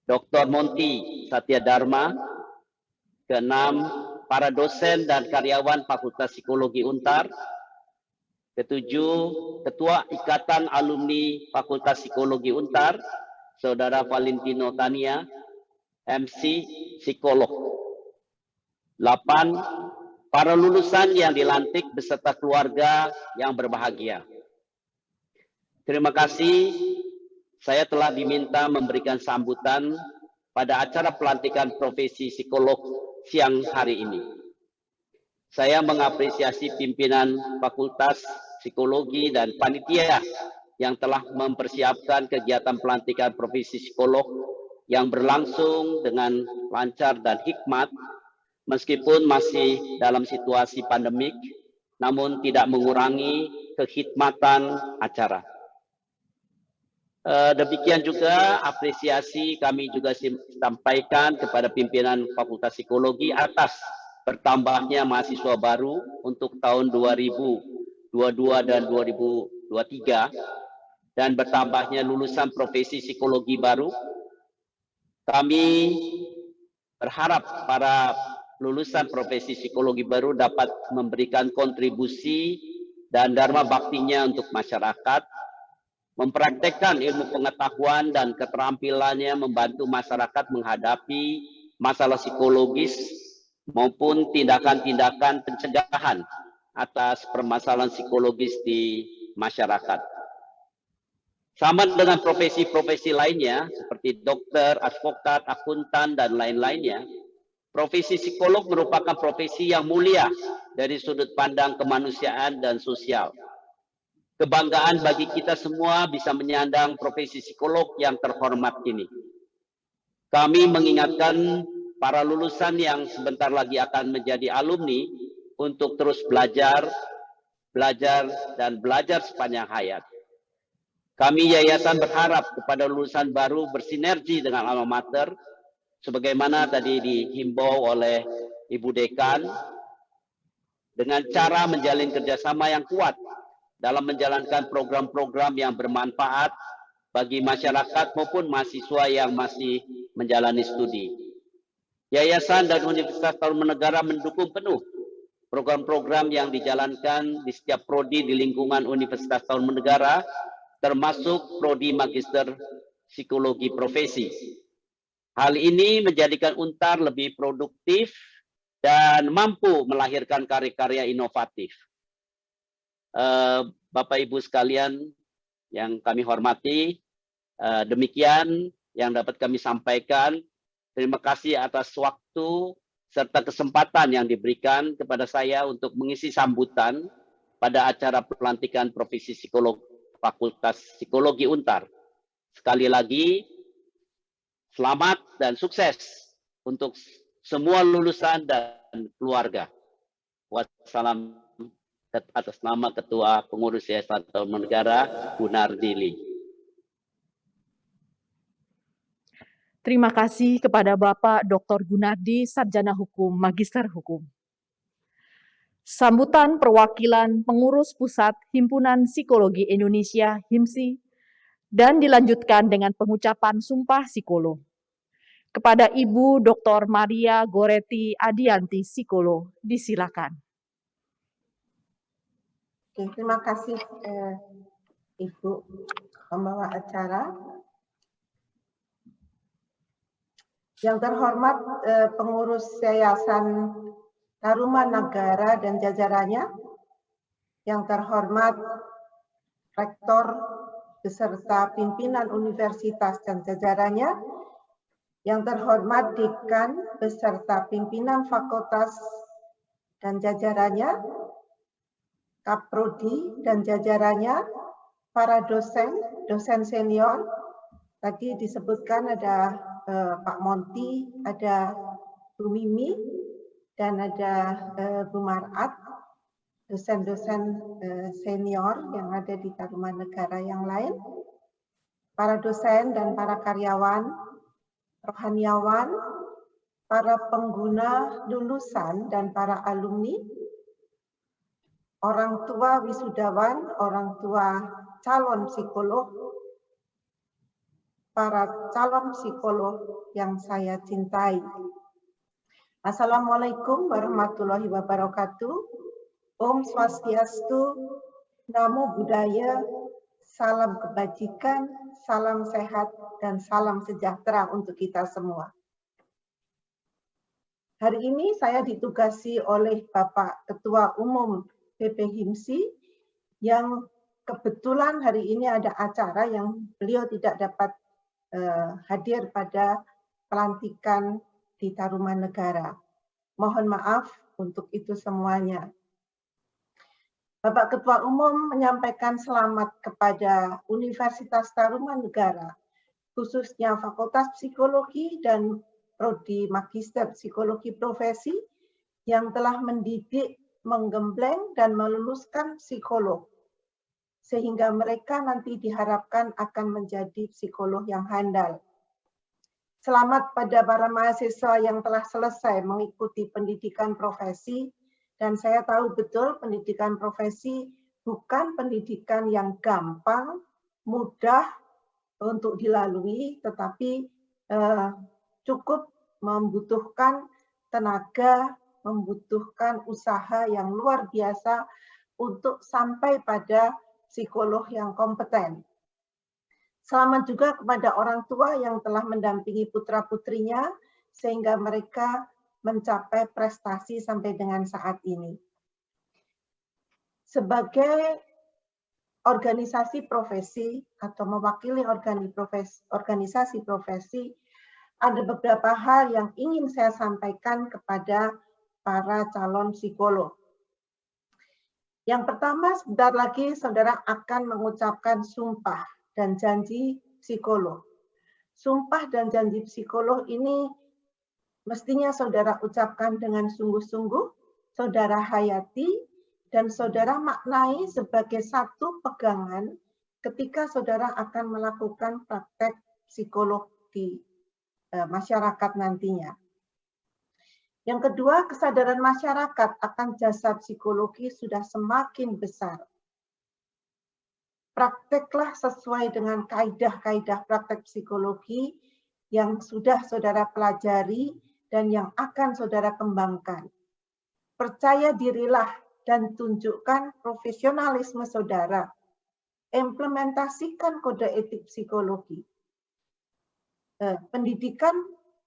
Dr. Monty Satya Dharma, keenam para dosen dan karyawan Fakultas Psikologi Untar, ketujuh Ketua Ikatan Alumni Fakultas Psikologi Untar, Saudara Valentino Tania, MC Psikolog. 8. Para lulusan yang dilantik beserta keluarga yang berbahagia. Terima kasih, saya telah diminta memberikan sambutan pada acara pelantikan profesi psikolog siang hari ini. Saya mengapresiasi pimpinan Fakultas Psikologi dan panitia yang telah mempersiapkan kegiatan pelantikan profesi psikolog yang berlangsung dengan lancar dan hikmat, meskipun masih dalam situasi pandemik, namun tidak mengurangi kehikmatan acara. Demikian juga apresiasi kami juga sampaikan kepada pimpinan Fakultas Psikologi atas bertambahnya mahasiswa baru untuk tahun 2022 dan 2023 dan bertambahnya lulusan profesi psikologi baru. Kami berharap para lulusan profesi psikologi baru dapat memberikan kontribusi dan dharma baktinya untuk masyarakat, mempraktekkan ilmu pengetahuan dan keterampilannya membantu masyarakat menghadapi masalah psikologis maupun tindakan-tindakan pencegahan atas permasalahan psikologis di masyarakat. Sama dengan profesi-profesi lainnya seperti dokter, advokat, akuntan, dan lain-lainnya, profesi psikolog merupakan profesi yang mulia dari sudut pandang kemanusiaan dan sosial. Kebanggaan bagi kita semua bisa menyandang profesi psikolog yang terhormat ini. Kami mengingatkan para lulusan yang sebentar lagi akan menjadi alumni untuk terus belajar sepanjang hayat. Kami yayasan berharap kepada lulusan baru bersinergi dengan alma mater, sebagaimana tadi dihimbau oleh Ibu Dekan, dengan cara menjalin kerjasama yang kuat dalam menjalankan program-program yang bermanfaat bagi masyarakat maupun mahasiswa yang masih menjalani studi. Yayasan dan Universitas Tarumanegara mendukung penuh program-program yang dijalankan di setiap prodi di lingkungan Universitas Tarumanegara, termasuk prodi Magister Psikologi Profesi. Hal ini menjadikan Untar lebih produktif dan mampu melahirkan karya-karya inovatif. Bapak Ibu sekalian yang kami hormati, demikian yang dapat kami sampaikan. Terima kasih atas waktu serta kesempatan yang diberikan kepada saya untuk mengisi sambutan pada acara pelantikan profesi psikolog Fakultas Psikologi Untar. Sekali lagi, selamat dan sukses untuk semua lulusan dan keluarga. Wassalam, atas nama Ketua Pengurus Yayasan Tarumanegara, Gunardili. Terima kasih kepada Bapak Dr. Gunardi, Sarjana Hukum, Magister Hukum. Sambutan perwakilan pengurus pusat Himpunan Psikologi Indonesia, HIMSI, dan dilanjutkan dengan pengucapan Sumpah Psikolog. Kepada Ibu Dr. Maria Goretti Adianti, Psikolog, disilakan. Oke, terima kasih Ibu pembawa acara. Yang terhormat pengurus Yayasan Tarumanegara dan jajarannya, yang terhormat Rektor beserta pimpinan universitas dan jajarannya, yang terhormat Dekan beserta pimpinan fakultas dan jajarannya, Kaprodi dan jajarannya, para dosen senior, tadi disebutkan ada Pak Monty, ada Bu Mimi, dan ada Bu Marat, dosen-dosen senior yang ada di Tarumanegara yang lain, para dosen dan para karyawan, rohaniawan, para pengguna lulusan dan para alumni, orang tua wisudawan, orang tua calon psikolog, para calon psikolog yang saya cintai. Assalamualaikum warahmatullahi wabarakatuh. Om Swastiastu, Namo Buddhaya, salam kebajikan, salam sehat, dan salam sejahtera untuk kita semua. Hari ini saya ditugasi oleh Bapak Ketua Umum PP HIMSI yang kebetulan hari ini ada acara yang beliau tidak dapat hadir pada pelantikan di Tarumanegara. Mohon maaf untuk itu semuanya. Bapak Ketua Umum menyampaikan selamat kepada Universitas Tarumanegara, khususnya Fakultas Psikologi dan Prodi Magister Psikologi Profesi yang telah mendidik, menggembleng, dan meluluskan psikolog, sehingga mereka nanti diharapkan akan menjadi psikolog yang handal. Selamat pada para mahasiswa yang telah selesai mengikuti pendidikan profesi, dan saya tahu betul pendidikan profesi bukan pendidikan yang gampang, mudah untuk dilalui, tetapi cukup membutuhkan tenaga, membutuhkan usaha yang luar biasa untuk sampai pada psikolog yang kompeten. Selamat juga kepada orang tua yang telah mendampingi putra-putrinya sehingga mereka mencapai prestasi sampai dengan saat ini. Sebagai organisasi profesi atau mewakili organisasi profesi, ada beberapa hal yang ingin saya sampaikan kepada para calon psikolog. Yang pertama, sebentar lagi saudara akan mengucapkan sumpah dan janji psikolog. Sumpah dan janji psikolog ini mestinya saudara ucapkan dengan sungguh-sungguh, saudara hayati, dan saudara maknai sebagai satu pegangan ketika saudara akan melakukan praktek psikolog di masyarakat nantinya. Yang kedua, kesadaran masyarakat akan jasa psikologi sudah semakin besar. Prakteklah sesuai dengan kaidah-kaidah praktek psikologi yang sudah saudara pelajari dan yang akan saudara kembangkan. Percaya dirilah dan tunjukkan profesionalisme saudara. Implementasikan kode etik psikologi. Pendidikan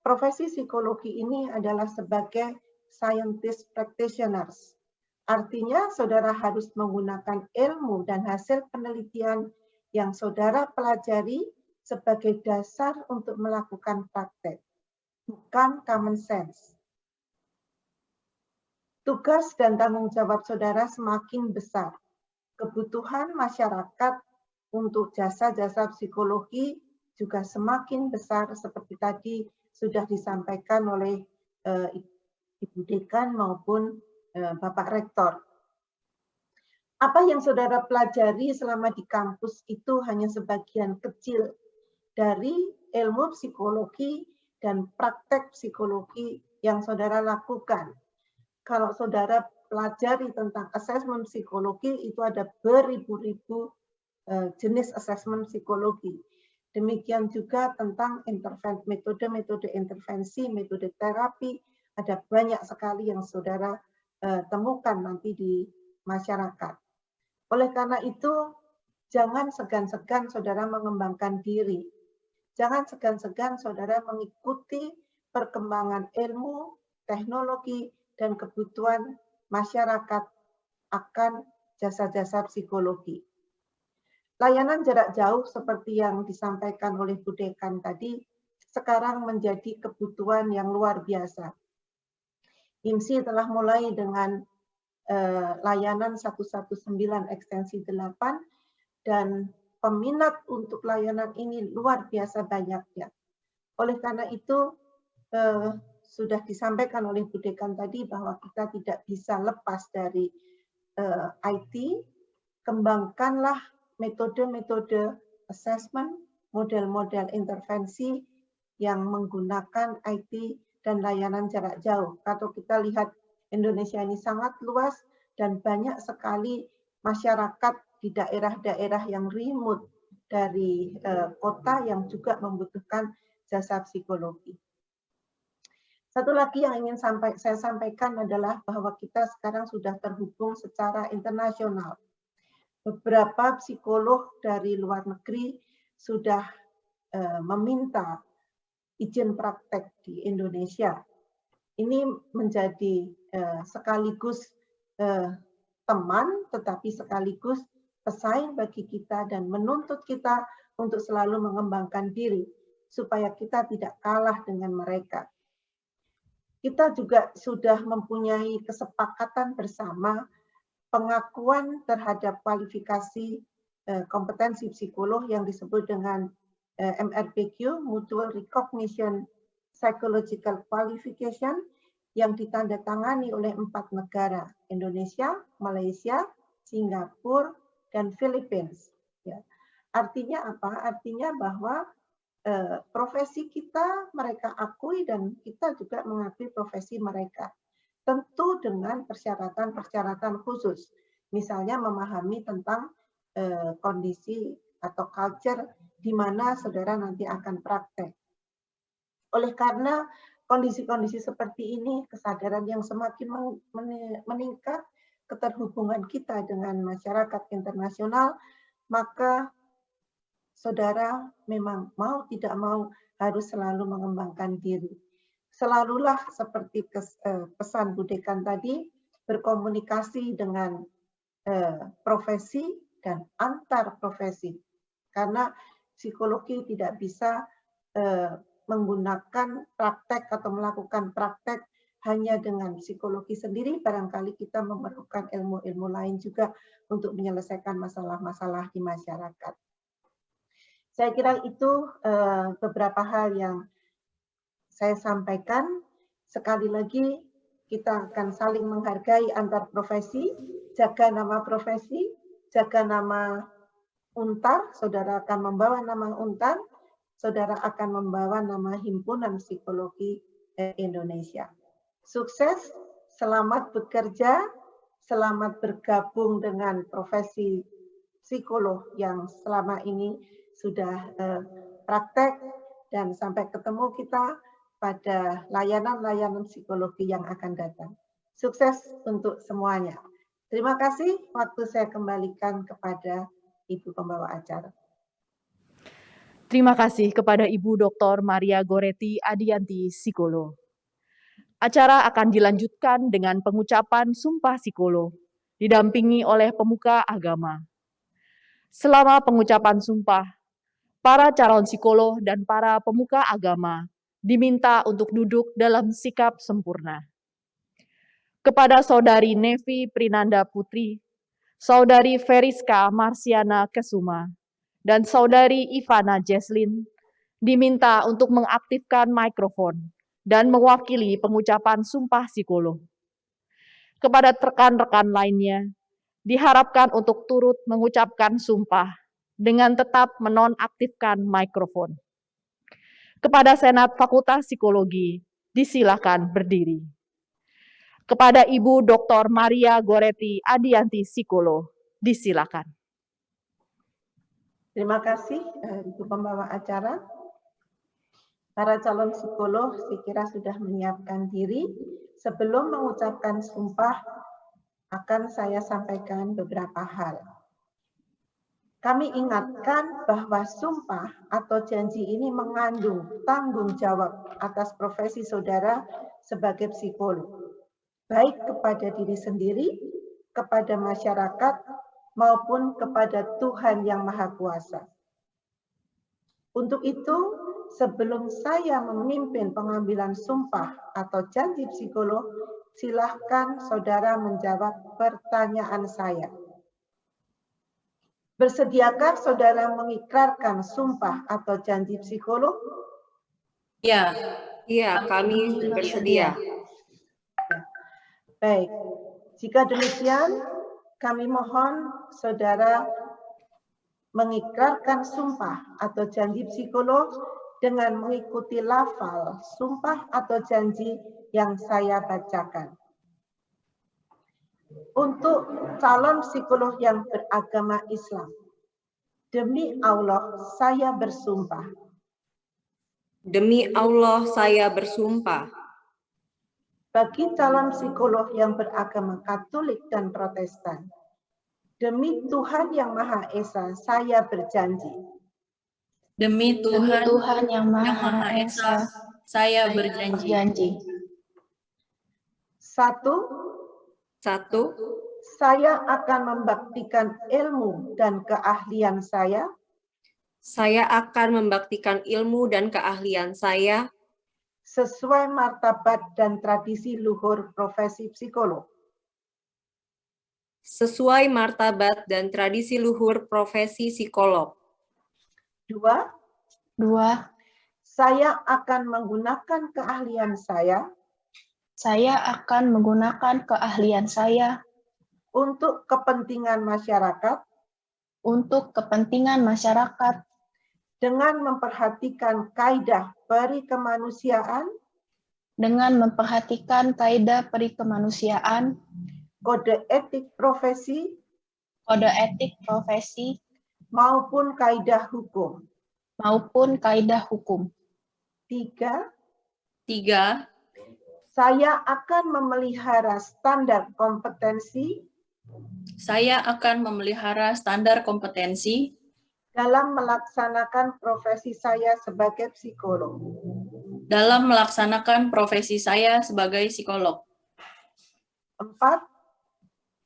profesi psikologi ini adalah sebagai scientist practitioners. Artinya saudara harus menggunakan ilmu dan hasil penelitian yang saudara pelajari sebagai dasar untuk melakukan praktek, bukan common sense. Tugas dan tanggung jawab saudara semakin besar. Kebutuhan masyarakat untuk jasa-jasa psikologi juga semakin besar seperti tadi sudah disampaikan oleh Ibu Dekan maupun Bapak Rektor. Apa yang saudara pelajari selama di kampus itu hanya sebagian kecil dari ilmu psikologi dan praktek psikologi yang saudara lakukan. Kalau saudara pelajari tentang asesmen psikologi, itu ada beribu-ribu jenis asesmen psikologi. Demikian juga tentang metode-metode intervensi, metode terapi, ada banyak sekali yang saudara temukan nanti di masyarakat. Oleh karena itu, jangan segan-segan saudara mengembangkan diri. Jangan segan-segan saudara mengikuti perkembangan ilmu, teknologi, dan kebutuhan masyarakat akan jasa-jasa psikologi. Layanan jarak jauh seperti yang disampaikan oleh Bu Dekan tadi, sekarang menjadi kebutuhan yang luar biasa. HIMSI telah mulai dengan layanan 119 ekstensi 8 dan peminat untuk layanan ini luar biasa banyaknya. Oleh karena itu, sudah disampaikan oleh Bu Dekan tadi bahwa kita tidak bisa lepas dari IT, kembangkanlah metode-metode assessment, model-model intervensi yang menggunakan IT dan layanan jarak jauh. Kalau kita lihat Indonesia ini sangat luas dan banyak sekali masyarakat di daerah-daerah yang remote dari kota yang juga membutuhkan jasa psikologi. Satu lagi yang ingin saya sampaikan adalah bahwa kita sekarang sudah terhubung secara internasional. Beberapa psikolog dari luar negeri sudah meminta izin praktek di Indonesia. Ini menjadi sekaligus teman, tetapi sekaligus pesaing bagi kita dan menuntut kita untuk selalu mengembangkan diri, supaya kita tidak kalah dengan mereka. Kita juga sudah mempunyai kesepakatan bersama pengakuan terhadap kualifikasi kompetensi psikolog yang disebut dengan MRPQ, Mutual Recognition Psychological Qualification, yang ditandatangani oleh 4 negara, Indonesia, Malaysia, Singapura, dan Philippines. Ya. Artinya apa? Artinya bahwa profesi kita mereka akui dan kita juga mengakui profesi mereka. Tentu dengan persyaratan-persyaratan khusus. Misalnya memahami tentang kondisi atau culture di mana saudara nanti akan praktek. Oleh karena kondisi-kondisi seperti ini, kesadaran yang semakin meningkat, keterhubungan kita dengan masyarakat internasional, maka saudara memang mau tidak mau harus selalu mengembangkan diri. Selalulah seperti pesan Bu Dekan tadi, berkomunikasi dengan profesi dan antar profesi. Karena psikologi tidak bisa menggunakan praktek atau melakukan praktek hanya dengan psikologi sendiri, barangkali kita memerlukan ilmu-ilmu lain juga untuk menyelesaikan masalah-masalah di masyarakat. Saya kira itu beberapa hal yang saya sampaikan. Sekali lagi, kita akan saling menghargai antar profesi, jaga nama profesi, jaga nama UNTAR, saudara akan membawa nama UNTAR, saudara akan membawa nama Himpunan Psikologi Indonesia. Sukses, selamat bekerja, selamat bergabung dengan profesi psikolog yang selama ini sudah praktek, dan sampai ketemu kita pada layanan-layanan psikologi yang akan datang. Sukses untuk semuanya. Terima kasih, waktu saya kembalikan kepada Ibu Pembawa Acara. Terima kasih kepada Ibu Dr. Maria Goretti Adianti, psikolog. Acara akan dilanjutkan dengan pengucapan Sumpah Psikolog, didampingi oleh pemuka agama. Selama pengucapan sumpah, para calon psikolog dan para pemuka agama diminta untuk duduk dalam sikap sempurna. Kepada Saudari Nevi Prinanda Putri, Saudari Veriska Marsiana Kesuma, dan Saudari Ivana Jesslyn diminta untuk mengaktifkan mikrofon dan mewakili pengucapan Sumpah Psikolog. Kepada rekan-rekan lainnya, diharapkan untuk turut mengucapkan sumpah dengan tetap menonaktifkan mikrofon. Kepada Senat Fakultas Psikologi, disilakan berdiri. Kepada Ibu Dr. Maria Goretti Adianti, psikolog, disilakan. Terima kasih Ibu Pembawa Acara. Para calon psikolog saya kira sudah menyiapkan diri. Sebelum mengucapkan sumpah, akan saya sampaikan beberapa hal. Kami ingatkan bahwa sumpah atau janji ini mengandung tanggung jawab atas profesi saudara sebagai psikolog, baik kepada diri sendiri, kepada masyarakat, maupun kepada Tuhan Yang Maha Kuasa. Untuk itu, sebelum saya memimpin pengambilan sumpah atau janji psikolog, silahkan saudara menjawab pertanyaan saya. Bersediakah saudara mengikrarkan sumpah atau janji psikolog? Ya, kami bersedia. Baik, jika demikian, Kami mohon saudara mengikrarkan sumpah atau janji psikolog dengan mengikuti lafal sumpah atau janji yang saya bacakan. Untuk calon psikolog yang beragama Islam, demi Allah saya bersumpah. Demi Allah saya bersumpah. Bagi calon psikolog yang beragama Katolik dan Protestan, demi Tuhan Yang Maha Esa saya berjanji. Demi Tuhan yang Yang Maha Esa, saya berjanji. Satu, saya akan membaktikan ilmu dan keahlian saya Saya akan membaktikan ilmu dan keahlian saya sesuai martabat dan tradisi luhur profesi psikolog. sesuai martabat dan tradisi luhur profesi psikolog. Dua, 2. saya akan menggunakan keahlian saya Saya akan menggunakan keahlian saya untuk kepentingan masyarakat untuk kepentingan masyarakat dengan memperhatikan kaidah perikemanusiaan, dengan memperhatikan kaidah perikemanusiaan, kode etik profesi, kode etik profesi, maupun kaidah hukum. maupun kaidah hukum. Tiga, 3. saya akan memelihara standar kompetensi Saya akan memelihara standar kompetensi dalam melaksanakan profesi saya sebagai psikolog. dalam melaksanakan profesi saya sebagai psikolog. Empat,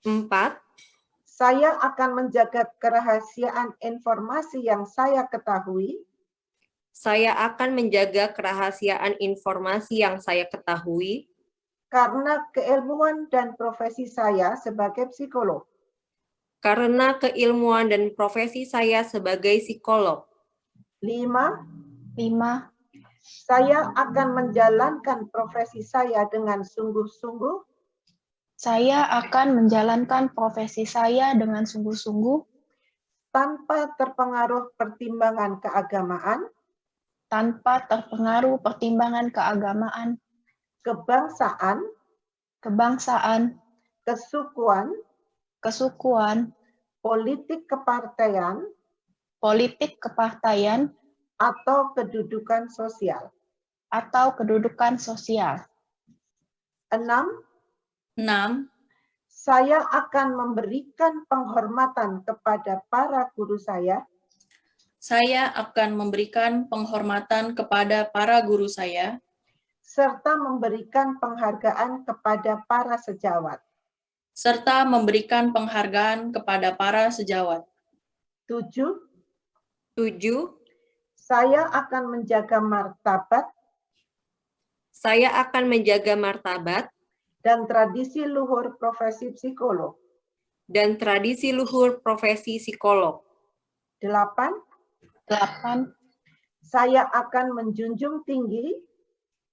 4. saya akan menjaga kerahasiaan informasi yang saya ketahui Saya akan menjaga kerahasiaan informasi yang saya ketahui karena keilmuan dan profesi saya sebagai psikolog. karena keilmuan dan profesi saya sebagai psikolog. 5. 5. Saya akan menjalankan profesi saya dengan sungguh-sungguh Saya akan menjalankan profesi saya dengan sungguh-sungguh tanpa terpengaruh pertimbangan keagamaan, tanpa terpengaruh pertimbangan keagamaan, kebangsaan, kebangsaan, kesukuan, kesukuan, politik kepartaian, politik kepartaian, atau kedudukan sosial. atau kedudukan sosial. 6. 6. Saya akan memberikan penghormatan kepada para guru saya Saya akan memberikan penghormatan kepada para guru saya serta memberikan penghargaan kepada para sejawat. serta memberikan penghargaan kepada para sejawat. 7. 7. Saya akan menjaga martabat Saya akan menjaga martabat dan tradisi luhur profesi psikolog. dan tradisi luhur profesi psikolog. 8. 8. Saya akan menjunjung tinggi,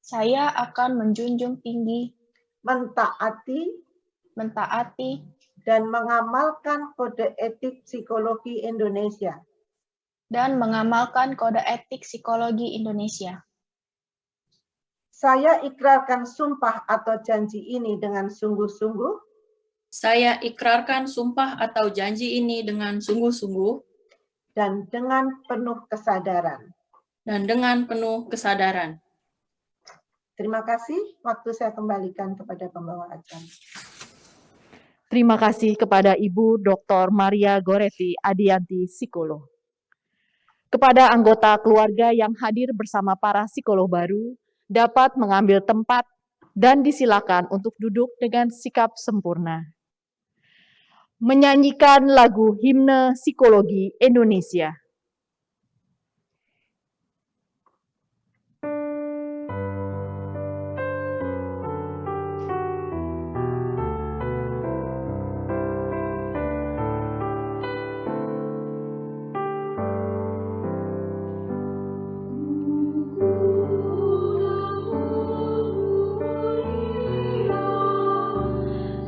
Saya akan menjunjung tinggi, mentaati, mentaati, dan mengamalkan kode etik psikologi Indonesia. dan mengamalkan kode etik psikologi Indonesia. Saya ikrarkan sumpah atau janji ini dengan sungguh-sungguh Saya ikrarkan sumpah atau janji ini dengan sungguh-sungguh dan dengan penuh kesadaran. dan dengan penuh kesadaran. Terima kasih. Waktu saya kembalikan kepada pembawa acara. Terima kasih kepada Ibu Dr. Maria Goretti Adianti, psikolog. Kepada anggota keluarga yang hadir bersama para psikolog baru, dapat mengambil tempat dan disilakan untuk duduk dengan sikap sempurna. Menyanyikan lagu himne psikologi Indonesia. Mulia,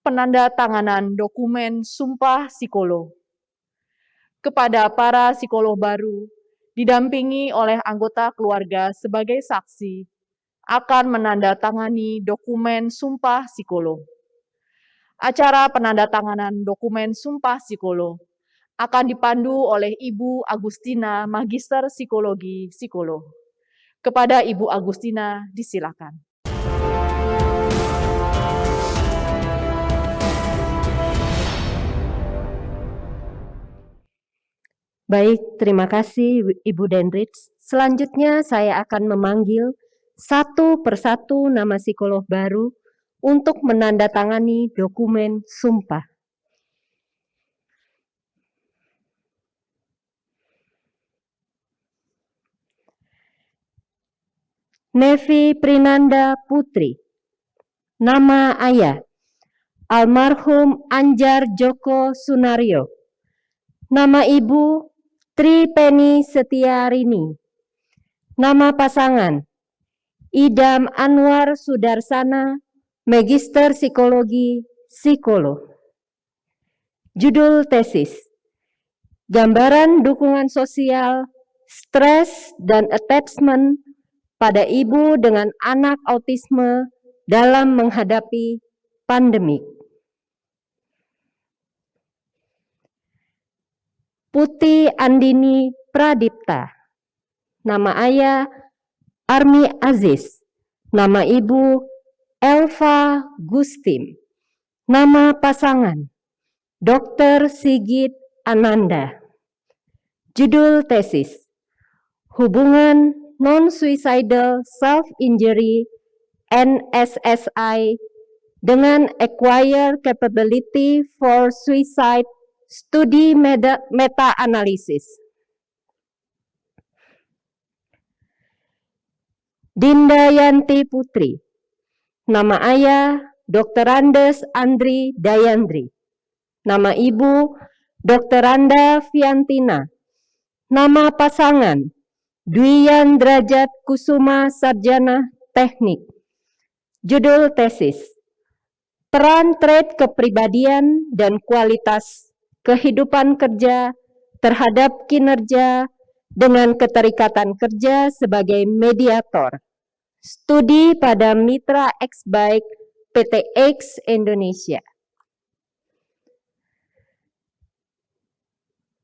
penandatanganan dokumen Sumpah Psikolog. Kepada para psikolog baru, didampingi oleh anggota keluarga sebagai saksi, akan menandatangani dokumen Sumpah Psikolog. Acara penandatanganan dokumen Sumpah Psikolog akan dipandu oleh Ibu Agustina, Magister Psikologi Psikolog. Kepada Ibu Agustina, disilakan. Baik, terima kasih Ibu Denrits. Selanjutnya saya akan memanggil satu persatu nama psikolog baru untuk menandatangani dokumen sumpah. Nevi Prinanda Putri. Nama ayah, almarhum Anjar Joko Sunario. Nama ibu, Tri Penny Setiarini. Nama pasangan, Idam Anwar Sudarsana, Magister Psikologi Psikolog. Judul tesis, gambaran dukungan sosial, stres, dan attachment pada ibu dengan anak autisme dalam menghadapi pandemik. Putih Andini Pradipta. Nama ayah Armi Aziz. Nama ibu Elva Gustim. Nama pasangan Dr. Sigit Ananda. Judul tesis, hubungan non-suicidal self-injury NSSI dengan acquired capability for suicide studi meta-analisis. Dinda Yanti Putri. Nama ayah Dr. Andes Andri Dayandri. Nama ibu Dr. Anda Fiantina. Nama pasangan Dwiyan Drajat Kusuma Sarjana Teknik. Judul tesis, peran trait kepribadian dan kualitas kehidupan kerja terhadap kinerja dengan keterikatan kerja sebagai mediator. Studi pada Mitra X-Bike PT X Indonesia.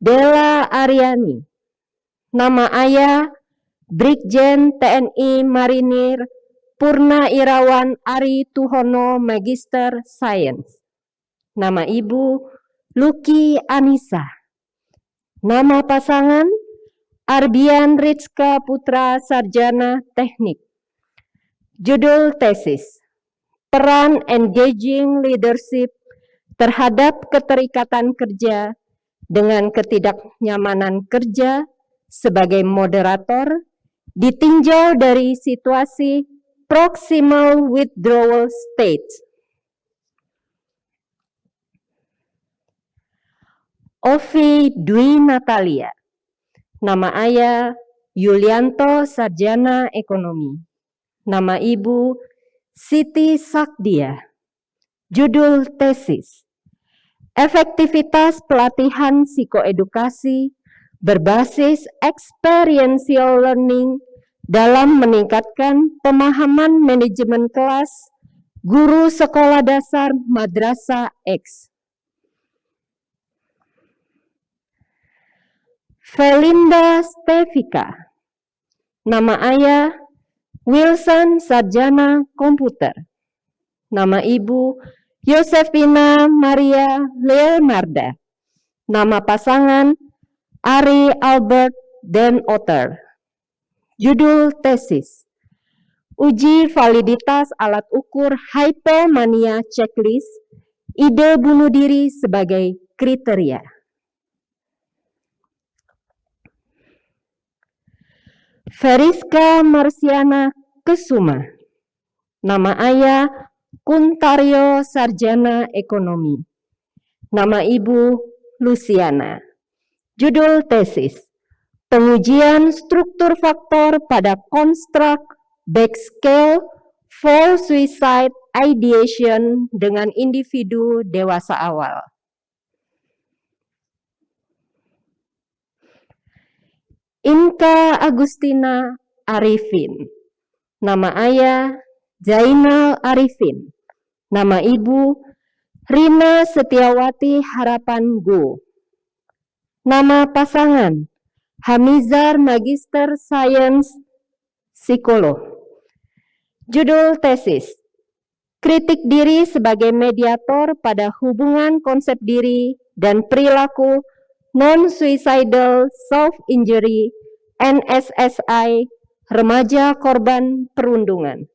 Della Aryani. Nama ayah Brigjen TNI Marinir Purna Irawan Ari Tuhono Magister Sains. Nama ibu Luki Anissa. Nama pasangan Arbian Rizka Putra Sarjana Teknik. Judul tesis, peran engaging leadership terhadap keterikatan kerja dengan ketidaknyamanan kerja sebagai moderator ditinjau dari situasi proximal withdrawal state. Ovi Dwi Natalia. Nama ayah Yulianto Sarjana Ekonomi. Nama ibu Siti Sakdia. Judul tesis, efektivitas pelatihan psikoedukasi berbasis experiential learning dalam meningkatkan pemahaman manajemen kelas guru sekolah dasar Madrasah X. Felinda Stevika. Nama ayah Wilson Sarjana Komputer. Nama ibu Yosefina Maria Leonarda. Nama pasangan Ari Albert Den Otter. Judul tesis, uji validitas alat ukur hypomania checklist, ide bunuh diri sebagai kriteria. Feriska Marsiana Kesuma. Nama ayah Kuntario Sarjana Ekonomi. Nama ibu Luciana. Judul tesis, pengujian struktur faktor pada konstruk backscale for suicide ideation dengan individu dewasa awal. Inka Agustina Arifin, nama ayah Zainal Arifin, nama ibu Rina Setiawati Harapan Go, nama pasangan Hamizar Magister Sains Psikolog. Judul tesis, kritik diri sebagai mediator pada hubungan konsep diri dan perilaku non-suicidal self-injury NSSI remaja korban perundungan.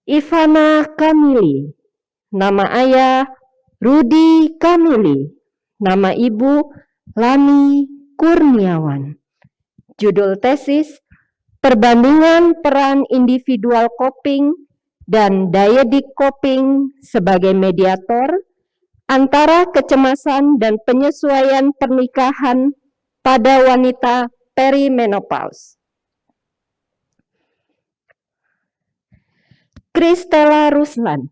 Ivana Kamili, nama ayah Rudi Kamili, nama ibu Lani Kurniawan. Judul tesis, perbandingan peran individual coping dan dyadic coping sebagai mediator antara kecemasan dan penyesuaian pernikahan pada wanita perimenopause. Kristela Ruslan,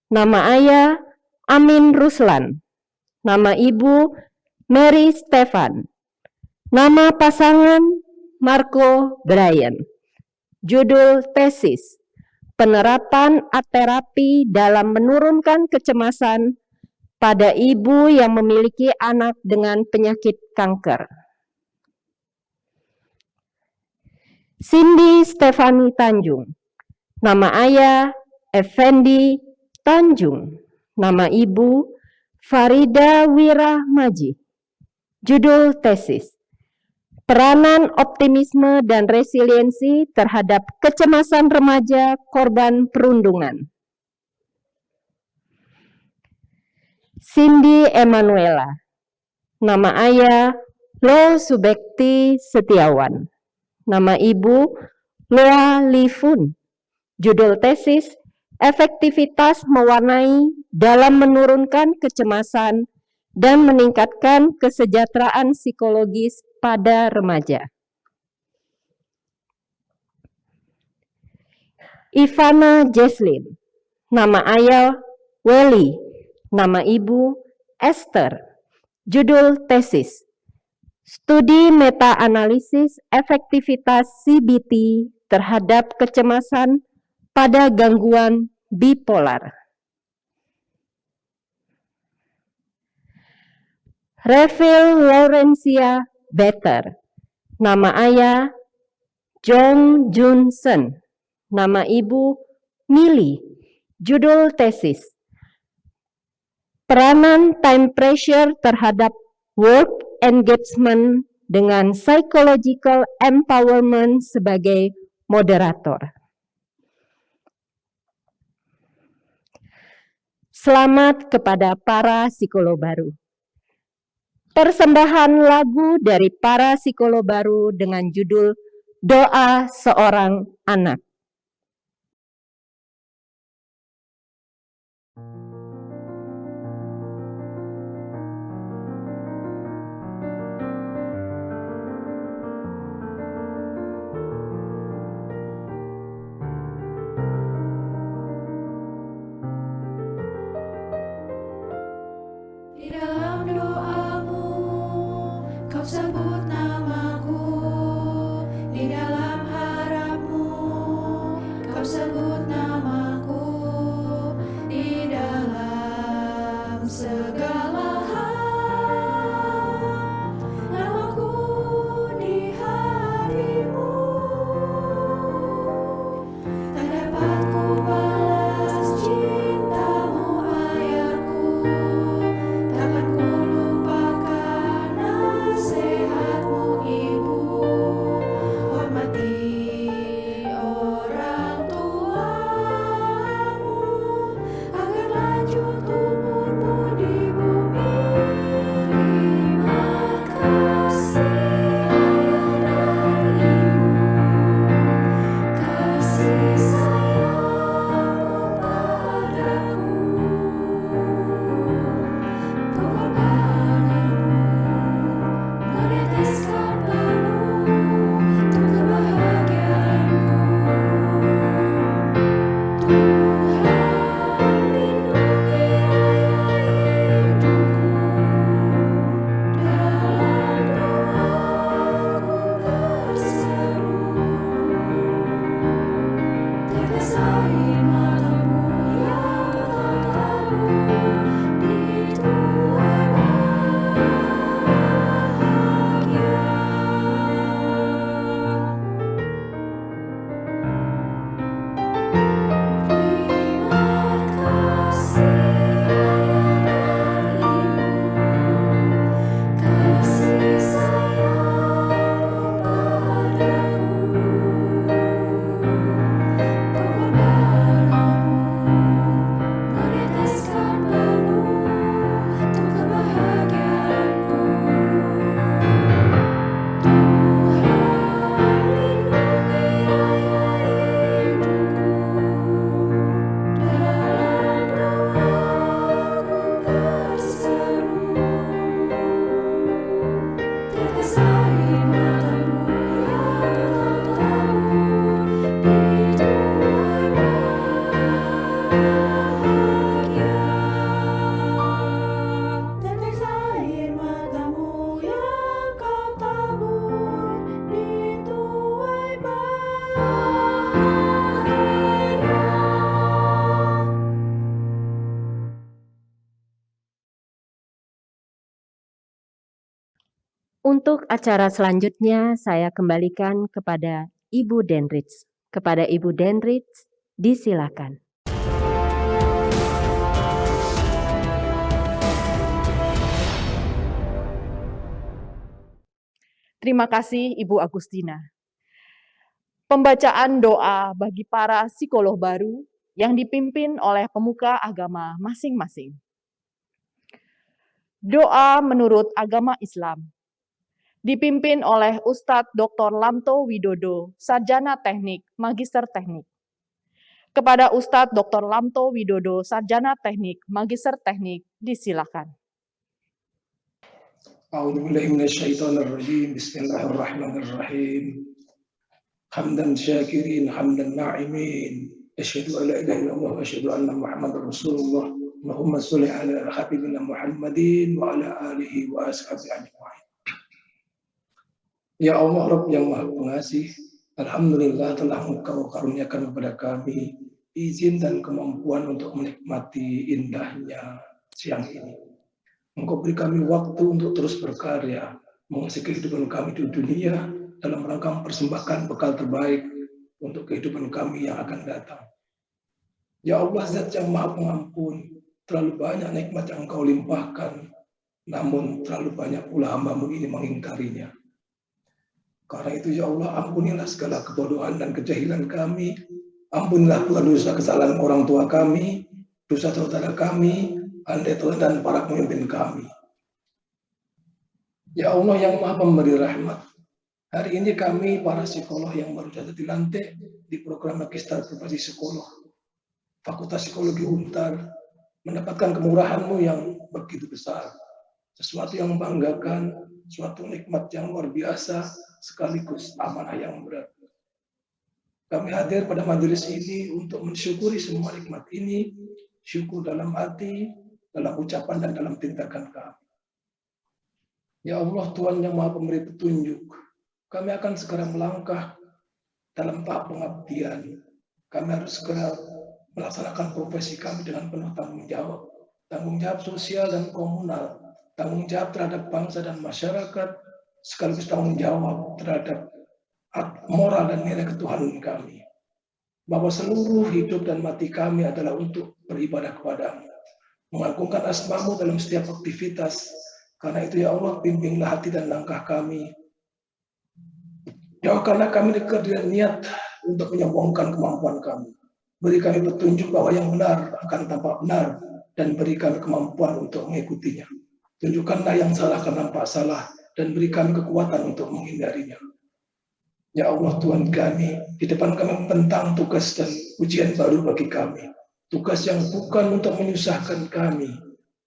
nama ayah Amin Ruslan, nama ibu Mary Stefan, nama pasangan Marco Brian. Judul tesis, penerapan art terapi dalam menurunkan kecemasan pada ibu yang memiliki anak dengan penyakit kanker. Cindy Stefani Tanjung, nama ayah Effendi Tanjung, nama ibu Farida Wirahmaji. Judul tesis, peranan optimisme dan resiliensi terhadap kecemasan remaja korban perundungan. Cindy Emanuela, nama ayah Lo Subekti Setiawan, nama ibu Loa Lifun. Judul tesis, efektivitas mewarnai dalam menurunkan kecemasan dan meningkatkan kesejahteraan psikologis pada remaja. Ivana Jesslyn, nama ayah Welly, nama ibu Esther. Judul tesis, studi meta-analisis efektivitas CBT terhadap kecemasan pada gangguan bipolar. Reveal Laurencia Better, nama ayah Jong Junsen, nama ibu Mili. Judul tesis, peranan time pressure terhadap work engagement dengan psychological empowerment sebagai moderator. Selamat kepada para psikolog baru. Persembahan lagu dari para psikolog baru dengan judul Doa Seorang Anak. Di dalam doamu, kau sebut namaku. Di dalam harapmu, kau sebut namaku. Di dalam segala hal, namaku di hatimu. Tak dapat ku balas cintamu, ayahku. Takkan ku lupakan nasihat Untuk acara selanjutnya, saya kembalikan kepada Ibu Dendrits. Kepada Ibu Dendrits, disilakan. Terima kasih Ibu Agustina. Pembacaan doa bagi para psikolog baru yang dipimpin oleh pemuka agama masing-masing. Doa menurut agama Islam dipimpin oleh Ustadz Dr. Lamto Widodo, Sarjana Teknik, Magister Teknik. Kepada Ustadz Dr. Lamto Widodo, Sarjana Teknik, Magister Teknik, disilakan. A'udzubillahi minasyaitonirrajim. Bismillahirrahmanirrahim. Hamdan syakirin, hamdan na'imin. Asyhadu an la ilaha illallah wa asyhadu anna Muhammadar Rasulullah. Allahumma sholli ala habibina Muhammadin wa ala alihi wa ashabihi ajma'in. Ya Allah, Rabb yang Maha Pengasih, alhamdulillah telah Engkau karuniakan kepada kami izin dan kemampuan untuk menikmati indahnya siang ini. Engkau beri kami waktu untuk terus berkarya, mengisi kehidupan kami di dunia dalam rangka mempersembahkan bekal terbaik untuk kehidupan kami yang akan datang. Ya Allah, Zat yang Maha Pengampun, terlalu banyak nikmat yang Engkau limpahkan, namun terlalu banyak pula hamba-Mu ini mengingkarinya. Karena itu ya Allah, ampunilah segala kebodohan dan kejahilan kami, ampunilah pula dosa kesalahan orang tua kami, dosa saudara kami, andai Tuhan dan para pemimpin kami. Ya Allah yang Maha Pemberi Rahmat, hari ini kami para psikolog yang baru saja dilantik di program Magister Profesi Psikolog Fakultas Psikologi Untar mendapatkan kemurahan-Mu yang begitu besar, sesuatu yang membanggakan, suatu nikmat yang luar biasa, sekaligus amanah yang berat. Kami hadir pada majelis ini untuk mensyukuri semua nikmat ini, syukur dalam hati, dalam ucapan dan dalam tindakan kami. Ya Allah, Tuhan yang Maha Pemberi petunjuk, kami akan segera melangkah dalam tahap pengabdian. Kami harus segera melaksanakan profesi kami dengan penuh tanggung jawab sosial dan komunal, tanggung jawab terhadap bangsa dan masyarakat, sekaligus tanggung jawab terhadap moral dan nilai ketuhanan kami. Bahwa seluruh hidup dan mati kami adalah untuk beribadah kepada-Mu, mengagungkan asma-Mu dalam setiap aktivitas. Karena itu ya Allah, bimbinglah hati dan langkah kami. Jauhkanlah kami dari niat untuk menyombongkan kemampuan kami. Beri kami petunjuk bahwa yang benar akan tampak benar, dan beri kami kemampuan untuk mengikutinya. Tunjukkanlah yang salah akan nampak salah, dan beri kami kekuatan untuk menghindarinya. Ya Allah Tuhan kami, di depan kami membentang tugas dan ujian baru bagi kami. Tugas yang bukan untuk menyusahkan kami,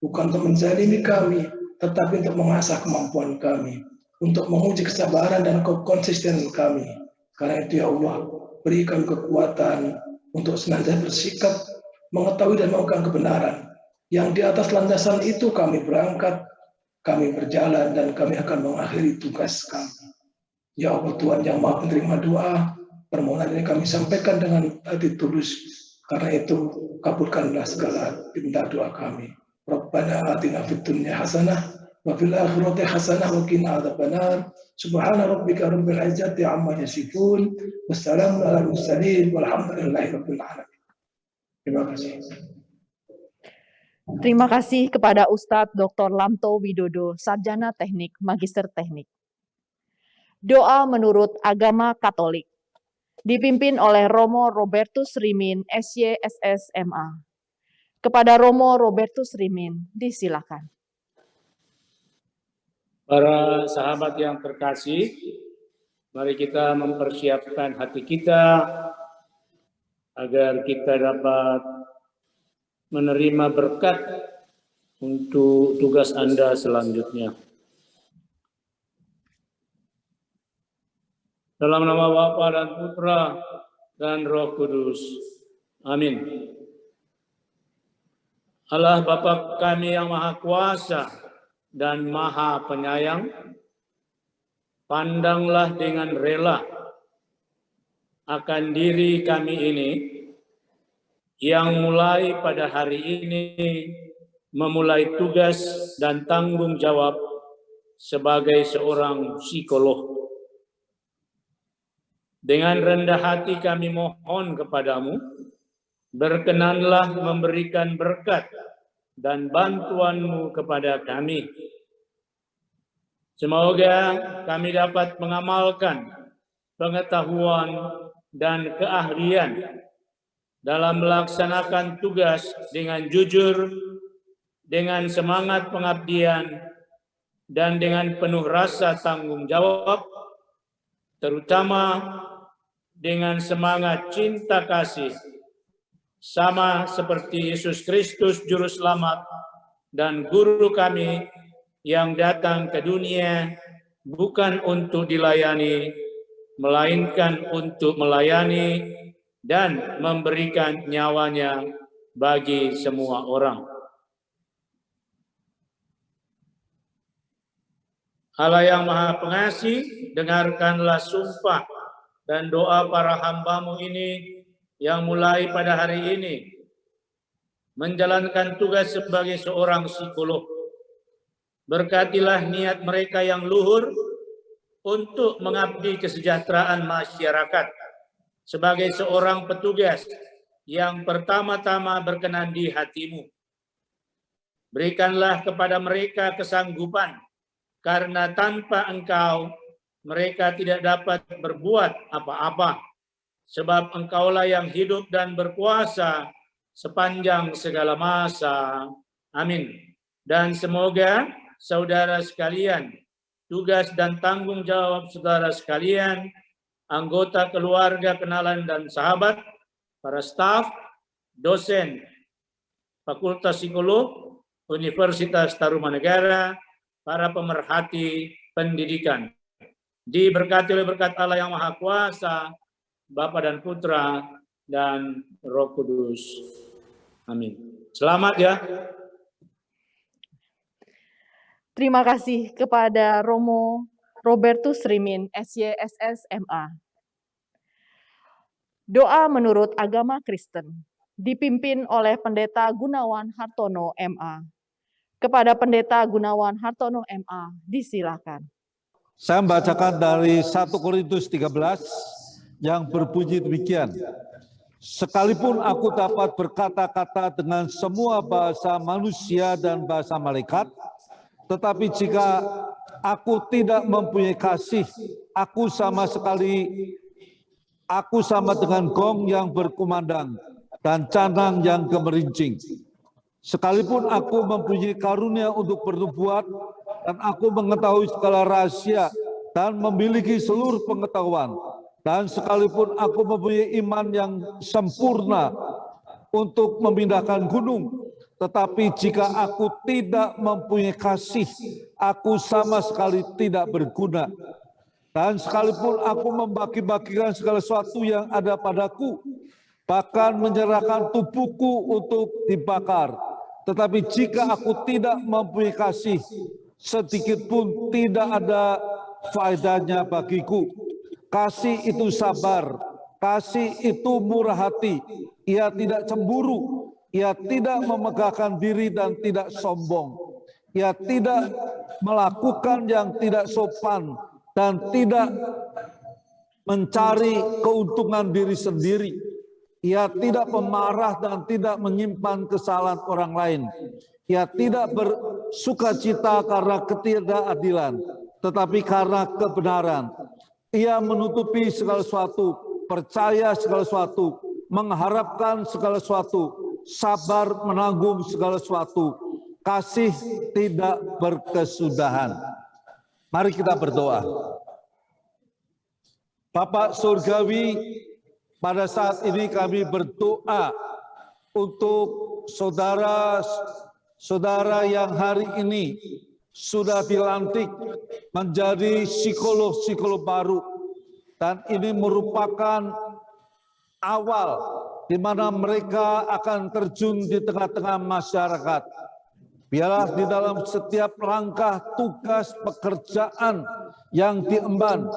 bukan untuk menzalimi kami, tetapi untuk mengasah kemampuan kami, untuk menguji kesabaran dan konsistenan kami. Karena itu ya Allah, beri kami kekuatan untuk senantiasa bersikap, mengetahui dan memegang kebenaran. Yang di atas landasan itu kami berangkat, kami berjalan, dan kami akan mengakhiri tugas kami. Ya Allah Tuhan yang Maha Penerima doa, permohonan ini kami sampaikan dengan hati tulus. Karena itu kabulkanlah segala minta doa kami. Rabbana atina fid dunya hasanah wa fil akhirati hasanah wa qina adzabannar. Subhana rabbika rabbil izzati amma yasifun. Wassalamu ala mursalin walhamdulillahi rabbil alamin. Terima kasih. Terima kasih kepada Ustadz Dr. Lamto Widodo, Sarjana Teknik, Magister Teknik. Doa menurut agama Katolik, dipimpin oleh Romo Robertus Rimin, SYSS MA. Kepada Romo Robertus Rimin, disilakan. Para sahabat yang terkasih, mari kita mempersiapkan hati kita agar kita dapat menerima berkat untuk tugas Anda selanjutnya. Dalam nama Bapa dan Putra dan Roh Kudus. Amin. Allah Bapa kami yang Maha Kuasa dan Maha Penyayang, pandanglah dengan rela akan diri kami ini yang mulai pada hari ini memulai tugas dan tanggung jawab sebagai seorang psikolog. Dengan rendah hati kami mohon kepadamu, berkenanlah memberikan berkat dan bantuan-Mu kepada kami. Semoga kami dapat mengamalkan pengetahuan dan keahlian dalam melaksanakan tugas dengan jujur, dengan semangat pengabdian, dan dengan penuh rasa tanggung jawab, terutama dengan semangat cinta kasih, sama seperti Yesus Kristus Juru Selamat dan Guru kami yang datang ke dunia bukan untuk dilayani, melainkan untuk melayani dan memberikan nyawanya bagi semua orang. Allah yang Maha Pengasih, dengarkanlah sumpah dan doa para hamba-Mu ini yang mulai pada hari ini menjalankan tugas sebagai seorang psikolog. Berkatilah niat mereka yang luhur untuk mengabdi kesejahteraan masyarakat sebagai seorang petugas yang pertama-tama berkenan di hati-Mu. Berikanlah kepada mereka kesanggupan, karena tanpa Engkau mereka tidak dapat berbuat apa-apa, sebab Engkaulah yang hidup dan berkuasa sepanjang segala masa. Amin. Dan semoga saudara sekalian, tugas dan tanggung jawab saudara sekalian, anggota keluarga, kenalan dan sahabat, para staf, dosen, Fakultas Psikolog, Universitas Tarumanegara, para pemerhati pendidikan, diberkati oleh berkat Allah yang Maha Kuasa, Bapa dan Putra dan Roh Kudus. Amin. Selamat ya. Terima kasih kepada Romo Robertus Rimin, SYSS MA. Doa menurut agama Kristen dipimpin oleh Pendeta Gunawan Hartono MA. Kepada Pendeta Gunawan Hartono MA, disilakan. Saya membacakan dari 1 Korintus 13 yang berbunyi demikian. Sekalipun aku dapat berkata-kata dengan semua bahasa manusia dan bahasa malaikat, tetapi jika aku tidak mempunyai kasih, aku sama dengan gong yang berkumandang dan canang yang gemerincing. Sekalipun aku mempunyai karunia untuk bernubuat dan aku mengetahui segala rahasia dan memiliki seluruh pengetahuan, dan sekalipun aku mempunyai iman yang sempurna untuk memindahkan gunung, tetapi jika aku tidak mempunyai kasih, aku sama sekali tidak berguna. Dan sekalipun aku membagi-bagikan segala sesuatu yang ada padaku, bahkan menyerahkan tubuhku untuk dibakar, tetapi jika aku tidak mempunyai kasih, sedikit pun tidak ada faedahnya bagiku. Kasih itu sabar, kasih itu murah hati, ia tidak cemburu, ia tidak memegahkan diri dan tidak sombong, ia tidak melakukan yang tidak sopan dan tidak mencari keuntungan diri sendiri. Ia tidak pemarah dan tidak menyimpan kesalahan orang lain. Ia tidak bersukacita karena ketidakadilan, tetapi karena kebenaran. Ia menutupi segala sesuatu, percaya segala sesuatu, mengharapkan segala sesuatu, sabar menanggung segala sesuatu, kasih tidak berkesudahan. Mari kita berdoa. Bapak Surgawi, pada saat ini kami berdoa untuk saudara-saudara yang hari ini sudah dilantik menjadi psikolog-psikolog baru. Dan ini merupakan awal di mana mereka akan terjun di tengah-tengah masyarakat. Biarlah di dalam setiap langkah tugas pekerjaan yang diemban,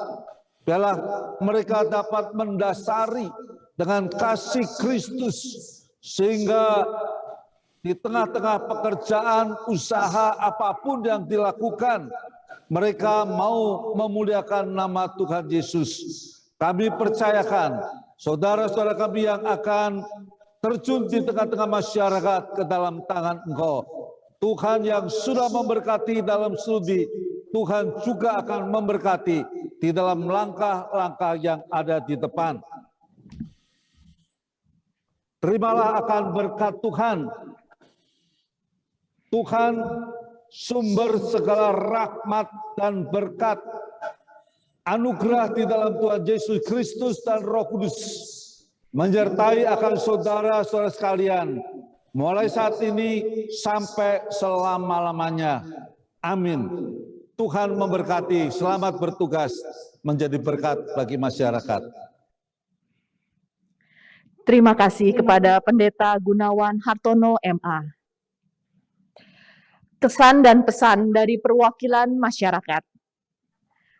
biarlah mereka dapat mendasari dengan kasih Kristus, sehingga di tengah-tengah pekerjaan, usaha apapun yang dilakukan, Mereka mau memuliakan nama Tuhan Yesus. Kami percayakan saudara-saudara kami yang akan terjun di tengah-tengah masyarakat ke dalam tangan Engkau. Tuhan yang sudah memberkati dalam studi, Tuhan juga akan memberkati di dalam langkah-langkah yang ada di depan. Terimalah akan berkat Tuhan. Tuhan sumber segala rahmat dan berkat, anugerah di dalam Tuhan Yesus Kristus dan Roh Kudus menyertai akan saudara-saudara sekalian mulai saat ini sampai selama-lamanya. Amin. Tuhan memberkati, selamat bertugas menjadi berkat bagi masyarakat. Terima kasih kepada Pendeta Gunawan Hartono MA. Kesan dan pesan dari perwakilan masyarakat.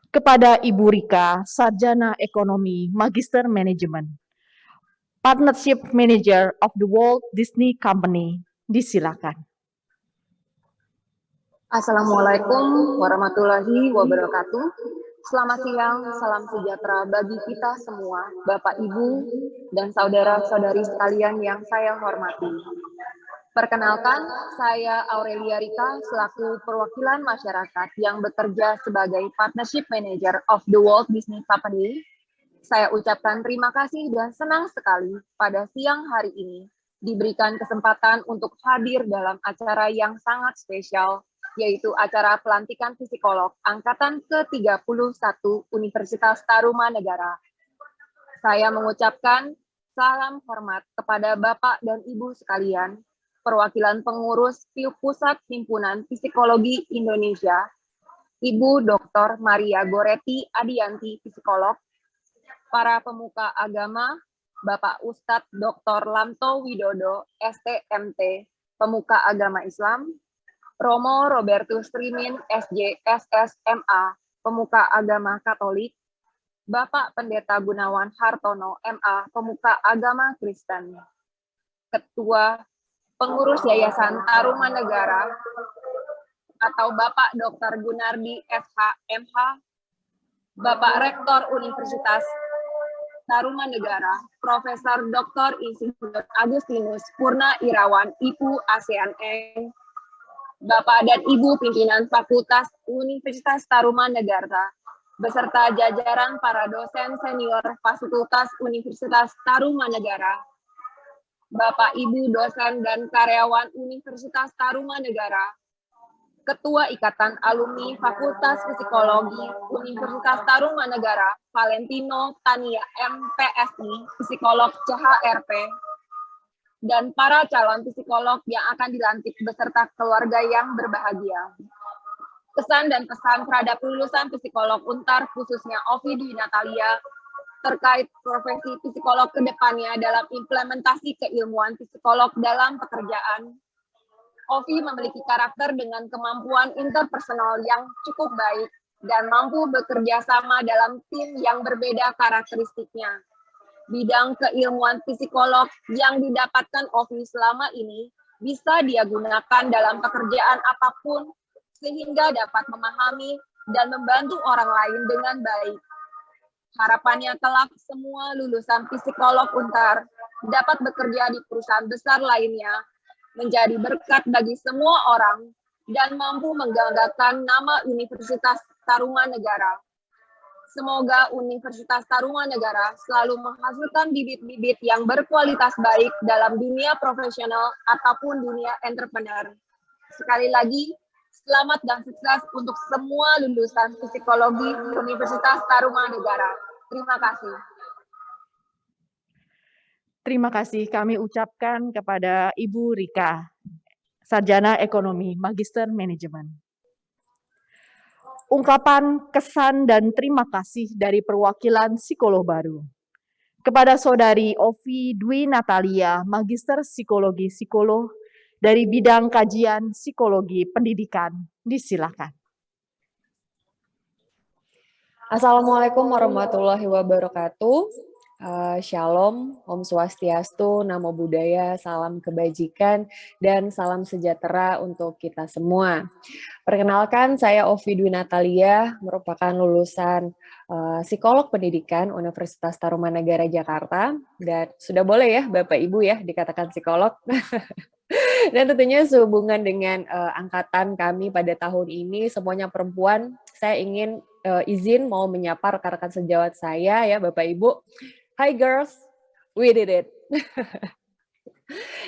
Kepada Ibu Rika, Sarjana Ekonomi, Magister Manajemen, Partnership Manager of the Walt Disney Company, disilakan. Assalamualaikum warahmatullahi wabarakatuh. Selamat siang, salam sejahtera bagi kita semua, Bapak, Ibu, dan saudara-saudari sekalian yang saya hormati. Perkenalkan, saya Aurelia Rika selaku perwakilan masyarakat yang bekerja sebagai Partnership Manager of the Walt Disney Company. Saya ucapkan terima kasih dan senang sekali pada siang hari ini diberikan kesempatan untuk hadir dalam acara yang sangat spesial, yaitu acara pelantikan psikolog Angkatan ke-31 Universitas Tarumanegara. Saya mengucapkan salam hormat kepada Bapak dan Ibu sekalian, perwakilan pengurus Pusat Himpunan Psikologi Indonesia, Ibu Dr. Maria Goretti Adianti, psikolog, para pemuka agama, Bapak Ustadz Dr. Lamto Widodo, STMT, pemuka agama Islam, Romo Robertus Trimin, SJ, SSMA, pemuka agama Katolik, Bapak Pendeta Gunawan Hartono, MA, pemuka agama Kristen, Ketua Pengurus Yayasan Tarumanegara, atau Bapak Dr. Gunardi, SH, MH, Bapak Rektor Universitas Tarumanegara, Profesor Dr. Insinyur Agustinus Purna Irawan, IPU ASEAN Eng, Bapak dan Ibu pimpinan Fakultas Universitas Tarumanegara, beserta jajaran para dosen senior Fakultas Universitas Tarumanegara, Bapak Ibu dosen dan karyawan Universitas Tarumanegara, Ketua Ikatan Alumni Fakultas Psikologi Universitas Tarumanegara, Valentino Tania MPSI, psikolog CHRP, dan para calon psikolog yang akan dilantik beserta keluarga yang berbahagia. Kesan dan pesan terhadap lulusan psikolog UNTAR, khususnya Ovi Dwi Natalia, terkait profesi psikolog ke depannya dalam implementasi keilmuan psikolog dalam pekerjaan. Ovi memiliki karakter dengan kemampuan interpersonal yang cukup baik dan mampu bekerja sama dalam tim yang berbeda karakteristiknya. Bidang keilmuan psikolog yang didapatkan Ovi selama ini bisa dia gunakan dalam pekerjaan apapun sehingga dapat memahami dan membantu orang lain dengan baik. Harapannya kelak semua lulusan psikolog UNTAR dapat bekerja di perusahaan besar lainnya, menjadi berkat bagi semua orang, dan mampu mengganggarkan nama Universitas Tarumanegara. Semoga Universitas Tarumanegara selalu menghasilkan bibit-bibit yang berkualitas baik dalam dunia profesional ataupun dunia entrepreneur. Sekali lagi, selamat dan sukses untuk semua lulusan psikologi Universitas Tarumanegara. Terima kasih. Terima kasih kami ucapkan kepada Ibu Rika, Sarjana Ekonomi, Magister Manajemen. Ungkapan kesan dan terima kasih dari perwakilan psikolog baru. Kepada Saudari Ovi Dwi Natalia, Magister Psikologi Psikolog dari bidang kajian psikologi pendidikan, disilakan. Assalamualaikum warahmatullahi wabarakatuh. Shalom, Om Swastiastu, Namo Buddhaya, salam kebajikan, dan salam sejahtera untuk kita semua. Perkenalkan, saya Ovi Dwi Natalia, merupakan lulusan Psikolog Pendidikan Universitas Tarumanagara Jakarta, dan sudah boleh ya Bapak Ibu ya dikatakan psikolog. Dan tentunya sehubungan dengan angkatan kami pada tahun ini, semuanya perempuan, saya ingin izin mau menyapa rekan-rekan sejawat saya ya Bapak Ibu. Hi girls, we did it.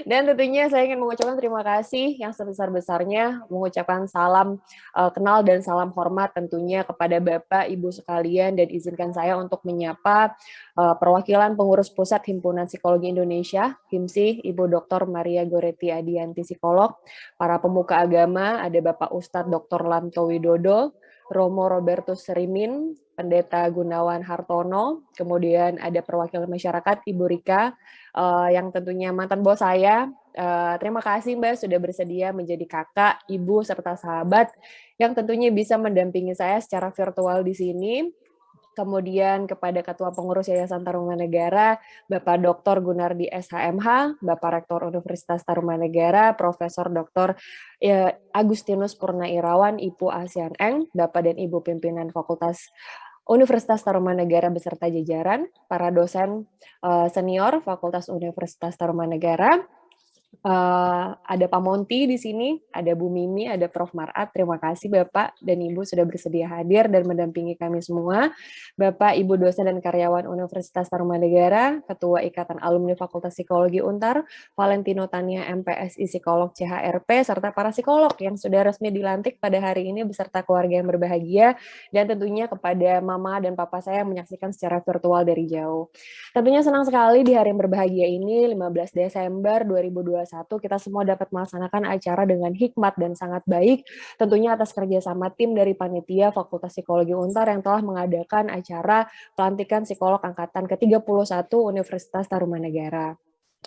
Dan tentunya saya ingin mengucapkan terima kasih yang sebesar-besarnya, mengucapkan salam kenal dan salam hormat tentunya kepada Bapak, Ibu sekalian, dan izinkan saya untuk menyapa perwakilan pengurus pusat Himpunan Psikologi Indonesia, HIMSI, Ibu Dr. Maria Goretti Adianti Psikolog, para pemuka agama, ada Bapak Ustadz Dr. Lamto Widodo, Romo Robertus Serimin, Pendeta Gunawan Hartono, kemudian ada perwakilan masyarakat Ibu Rika, yang tentunya mantan bos saya. Terima kasih Mbak sudah bersedia menjadi kakak, ibu, serta sahabat yang tentunya bisa mendampingi saya secara virtual di sini. Kemudian kepada Ketua Pengurus Yayasan Tarumanegara, Bapak Dr. Gunardi SHMH, Bapak Rektor Universitas Tarumanegara, Profesor Dr. Agustinus Purnairawan, IPU ASEAN Eng, Bapak dan Ibu Pimpinan Fakultas Universitas Tarumanegara beserta jajaran, para dosen senior Fakultas Universitas Tarumanegara, ada Pak Monty di sini, ada Bu Mimi, ada Prof. Marat. Terima kasih Bapak dan Ibu sudah bersedia hadir dan mendampingi kami semua. Bapak, Ibu dosen dan karyawan Universitas Tarumanegara, Ketua Ikatan Alumni Fakultas Psikologi Untar, Valentino Tania MPSI Psikolog CHRP, serta para psikolog yang sudah resmi dilantik pada hari ini beserta keluarga yang berbahagia, dan tentunya kepada Mama dan Papa saya yang menyaksikan secara virtual dari jauh. Tentunya senang sekali di hari yang berbahagia ini, 15 Desember 2021, kita semua dapat melaksanakan acara dengan hikmat dan sangat baik, tentunya atas kerjasama tim dari Panitia Fakultas Psikologi Untar yang telah mengadakan acara pelantikan psikolog angkatan ke-31 Universitas Tarumanegara.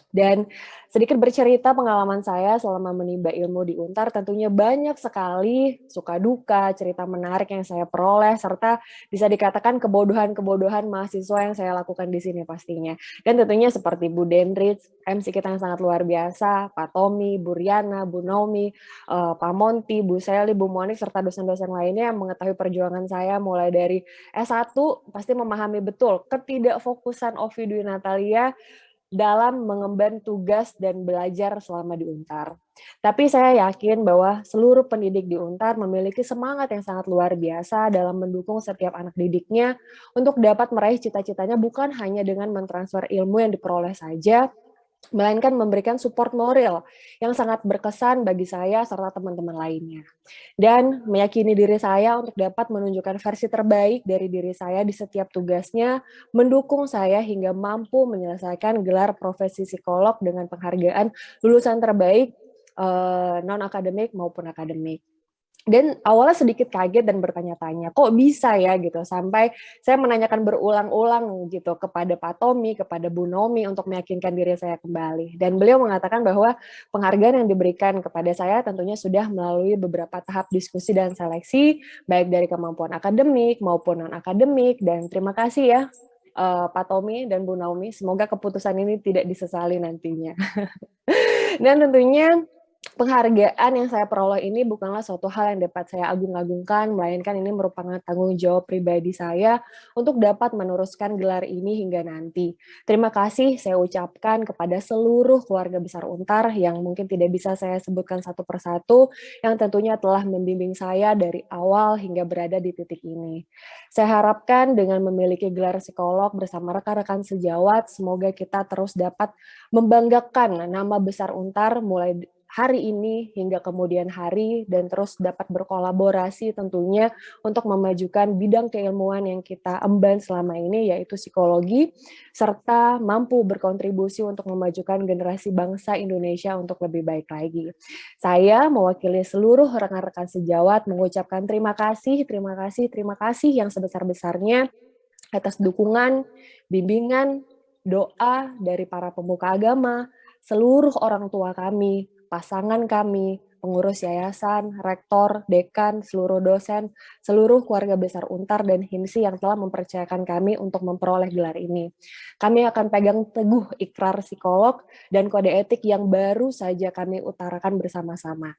Dan sedikit bercerita pengalaman saya selama menimba ilmu di Untar, tentunya banyak sekali suka duka, cerita menarik yang saya peroleh, serta bisa dikatakan kebodohan-kebodohan mahasiswa yang saya lakukan di sini pastinya. Dan tentunya seperti Bu Dendrits, MC kita yang sangat luar biasa, Pak Tommy, Bu Riana, Bu Naomi, Pak Monty, Bu Sally, Bu Monik, serta dosen-dosen lainnya yang mengetahui perjuangan saya mulai dari S1, pasti memahami betul ketidakfokusan Ovi Dwi Natalia dalam mengemban tugas dan belajar selama di Untar. Tapi saya yakin bahwa seluruh pendidik di Untar memiliki semangat yang sangat luar biasa dalam mendukung setiap anak didiknya untuk dapat meraih cita-citanya bukan hanya dengan mentransfer ilmu yang diperoleh saja, melainkan memberikan support moral yang sangat berkesan bagi saya serta teman-teman lainnya. Dan meyakini diri saya untuk dapat menunjukkan versi terbaik dari diri saya di setiap tugasnya, mendukung saya hingga mampu menyelesaikan gelar profesi psikolog dengan penghargaan lulusan terbaik non-akademik maupun akademik. Dan awalnya sedikit kaget dan bertanya-tanya, kok bisa ya gitu, sampai saya menanyakan berulang-ulang gitu kepada Pak Tommy, kepada Bu Nomi untuk meyakinkan diri saya kembali. Dan beliau mengatakan bahwa penghargaan yang diberikan kepada saya tentunya sudah melalui beberapa tahap diskusi dan seleksi, baik dari kemampuan akademik maupun non-akademik, dan terima kasih ya Pak Tommy dan Bu Naomi, semoga keputusan ini tidak disesali nantinya. Dan tentunya penghargaan yang saya peroleh ini bukanlah suatu hal yang dapat saya agung-agungkan, melainkan ini merupakan tanggung jawab pribadi saya untuk dapat meneruskan gelar ini hingga nanti. Terima kasih saya ucapkan kepada seluruh keluarga besar Untar yang mungkin tidak bisa saya sebutkan satu persatu, yang tentunya telah membimbing saya dari awal hingga berada di titik ini. Saya harapkan dengan memiliki gelar psikolog bersama rekan-rekan sejawat, semoga kita terus dapat membanggakan nama besar Untar mulai hari ini hingga kemudian hari, dan terus dapat berkolaborasi tentunya untuk memajukan bidang keilmuan yang kita emban selama ini, yaitu psikologi, serta mampu berkontribusi untuk memajukan generasi bangsa Indonesia untuk lebih baik lagi. Saya mewakili seluruh rekan-rekan sejawat mengucapkan terima kasih yang sebesar-besarnya atas dukungan, bimbingan, doa dari para pemuka agama, seluruh orang tua kami, pasangan kami, pengurus yayasan, rektor, dekan, seluruh dosen, seluruh keluarga besar Untar dan HIMSI yang telah mempercayakan kami untuk memperoleh gelar ini. Kami akan pegang teguh ikrar psikolog dan kode etik yang baru saja kami utarakan bersama-sama.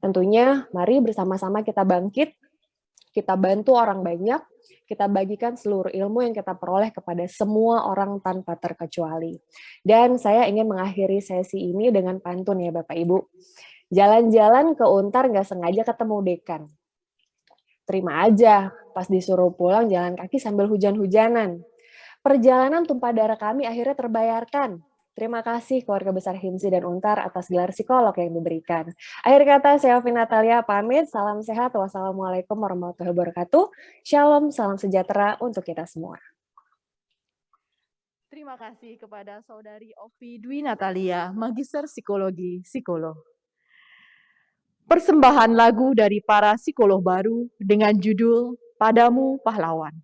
Tentunya, mari bersama-sama kita bangkit, kita bantu orang banyak, kita bagikan seluruh ilmu yang kita peroleh kepada semua orang tanpa terkecuali. Dan saya ingin mengakhiri sesi ini dengan pantun ya Bapak Ibu. Jalan-jalan ke Untar nggak sengaja ketemu dekan. Terima aja, pas disuruh pulang jalan kaki sambil hujan-hujanan. Perjalanan tumpah darah kami akhirnya terbayarkan. Terima kasih keluarga besar HIMSI dan Untar atas gelar psikolog yang diberikan. Akhir kata, saya Ovi Natalia pamit. Salam sehat. Wassalamualaikum warahmatullahi wabarakatuh. Shalom, salam sejahtera untuk kita semua. Terima kasih kepada Saudari Ovi Dwi Natalia, Magister Psikologi, Psikolog. Persembahan lagu dari para psikolog baru dengan judul Padamu Pahlawan.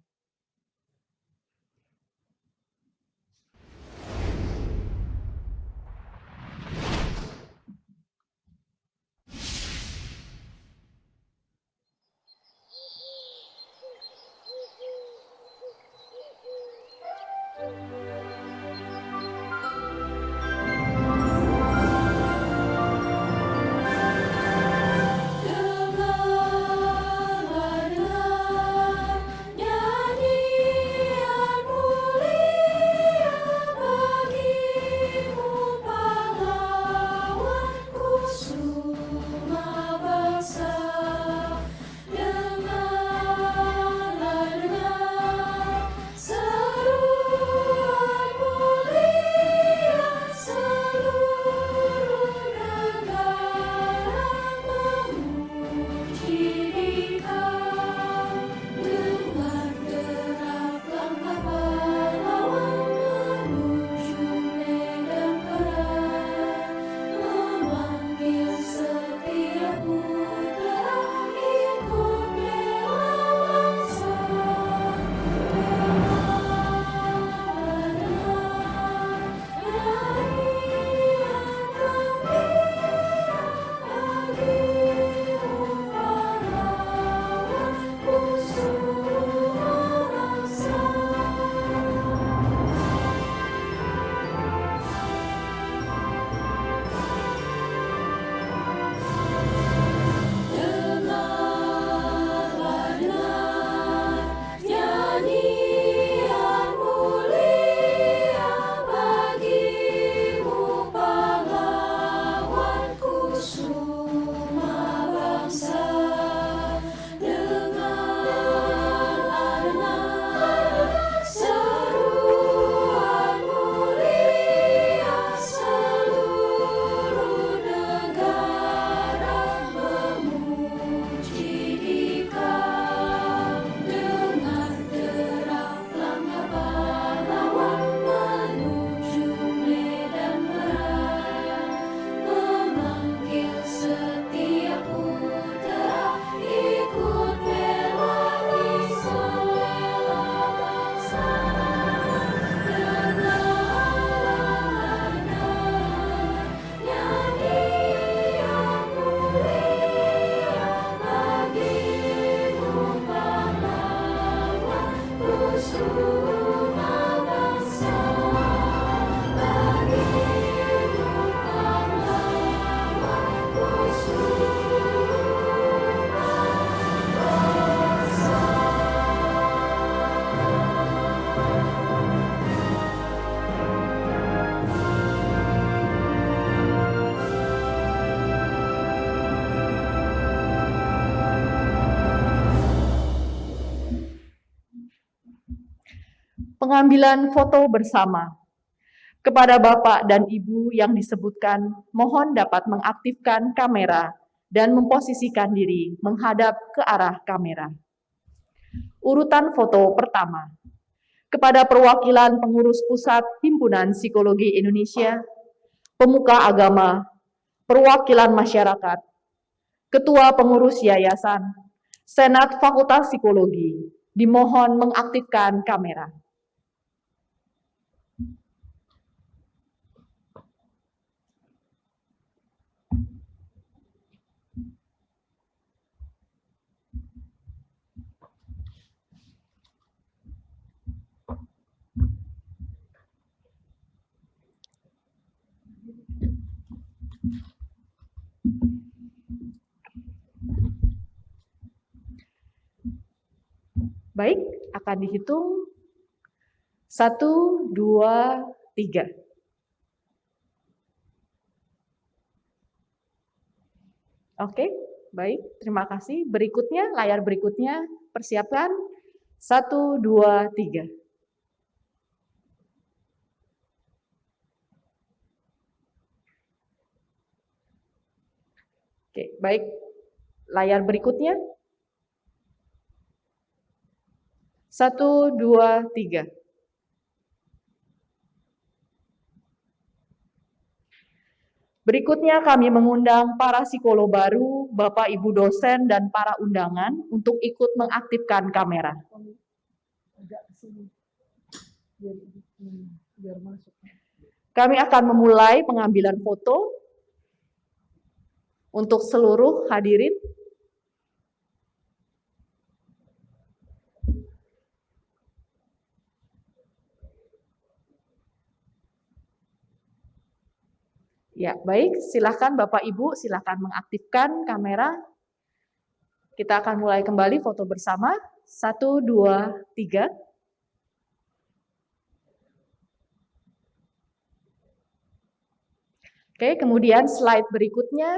Pengambilan foto bersama. Kepada Bapak dan Ibu yang disebutkan, mohon dapat mengaktifkan kamera dan memposisikan diri menghadap ke arah kamera. Urutan foto pertama. Kepada perwakilan pengurus pusat Himpunan Psikologi Indonesia, pemuka agama, perwakilan masyarakat, ketua pengurus yayasan, Senat Fakultas Psikologi, dimohon mengaktifkan kamera. Baik, akan dihitung 1, 2, 3. Oke, baik, terima kasih. Berikutnya, layar berikutnya, persiapkan. 1, 2, 3. Oke, baik. Layar berikutnya. 1, 2, 3. Berikutnya kami mengundang para psikolog baru, Bapak Ibu dosen dan para undangan untuk ikut mengaktifkan kamera. Kami akan memulai pengambilan foto untuk seluruh hadirin. Ya, baik, silakan Bapak Ibu, silakan mengaktifkan kamera. Kita akan mulai kembali foto bersama. 1, 2, 3. Oke, kemudian slide berikutnya.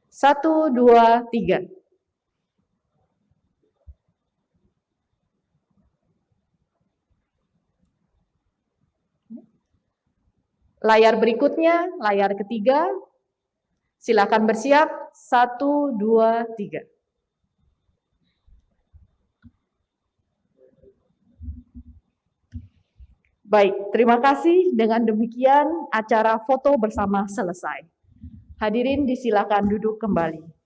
1, 2, 3. Layar berikutnya, layar ketiga. Silakan bersiap. 1, 2, 3. Baik, terima kasih. Dengan demikian, acara foto bersama selesai. Hadirin disilakan duduk kembali.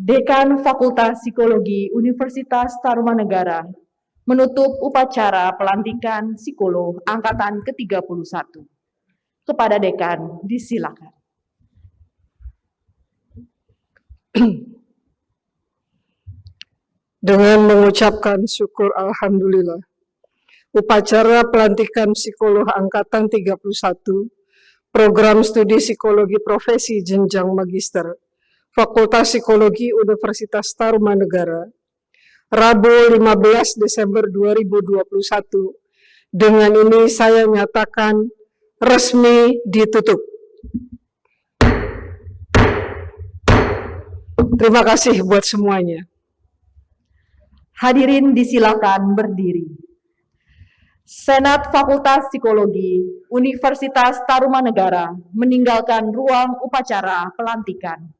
Dekan Fakultas Psikologi Universitas Tarumanegara menutup upacara pelantikan psikolog angkatan ke-31. Kepada Dekan, disilakan. Dengan mengucapkan syukur alhamdulillah, upacara pelantikan psikolog angkatan 31, program studi psikologi profesi jenjang magister, Fakultas Psikologi Universitas Tarumanegara, Rabu 15 Desember 2021. Dengan ini saya nyatakan resmi ditutup. Terima kasih buat semuanya. Hadirin disilakan berdiri. Senat Fakultas Psikologi Universitas Tarumanegara meninggalkan ruang upacara pelantikan.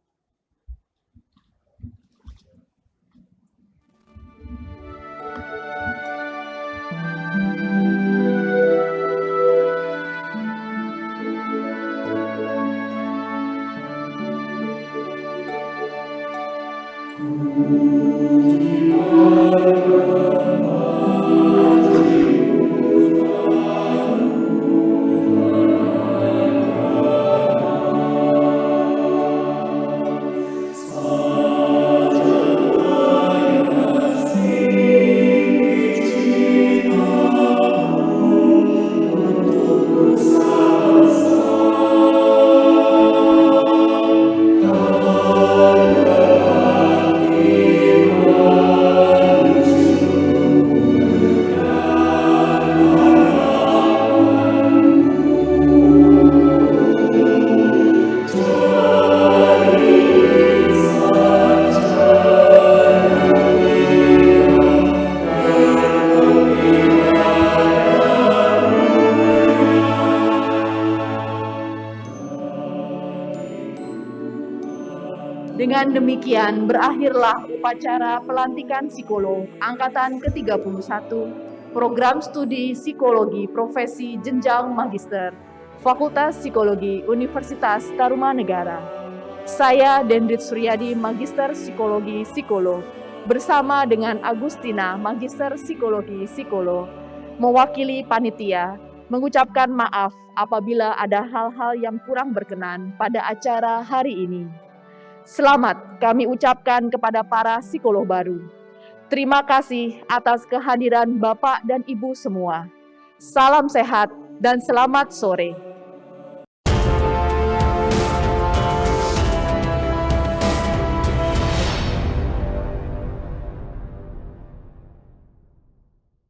Dengan demikian, berakhirlah upacara pelantikan psikolog angkatan ke-31, program studi psikologi profesi jenjang magister, Fakultas Psikologi Universitas Tarumanegara. Saya Dendrit Suryadi, Magister Psikologi Psikolog, bersama dengan Agustina, Magister Psikologi Psikolog, mewakili panitia, mengucapkan maaf apabila ada hal-hal yang kurang berkenan pada acara hari ini. Selamat kami ucapkan kepada para psikolog baru. Terima kasih atas kehadiran Bapak dan Ibu semua. Salam sehat dan selamat sore.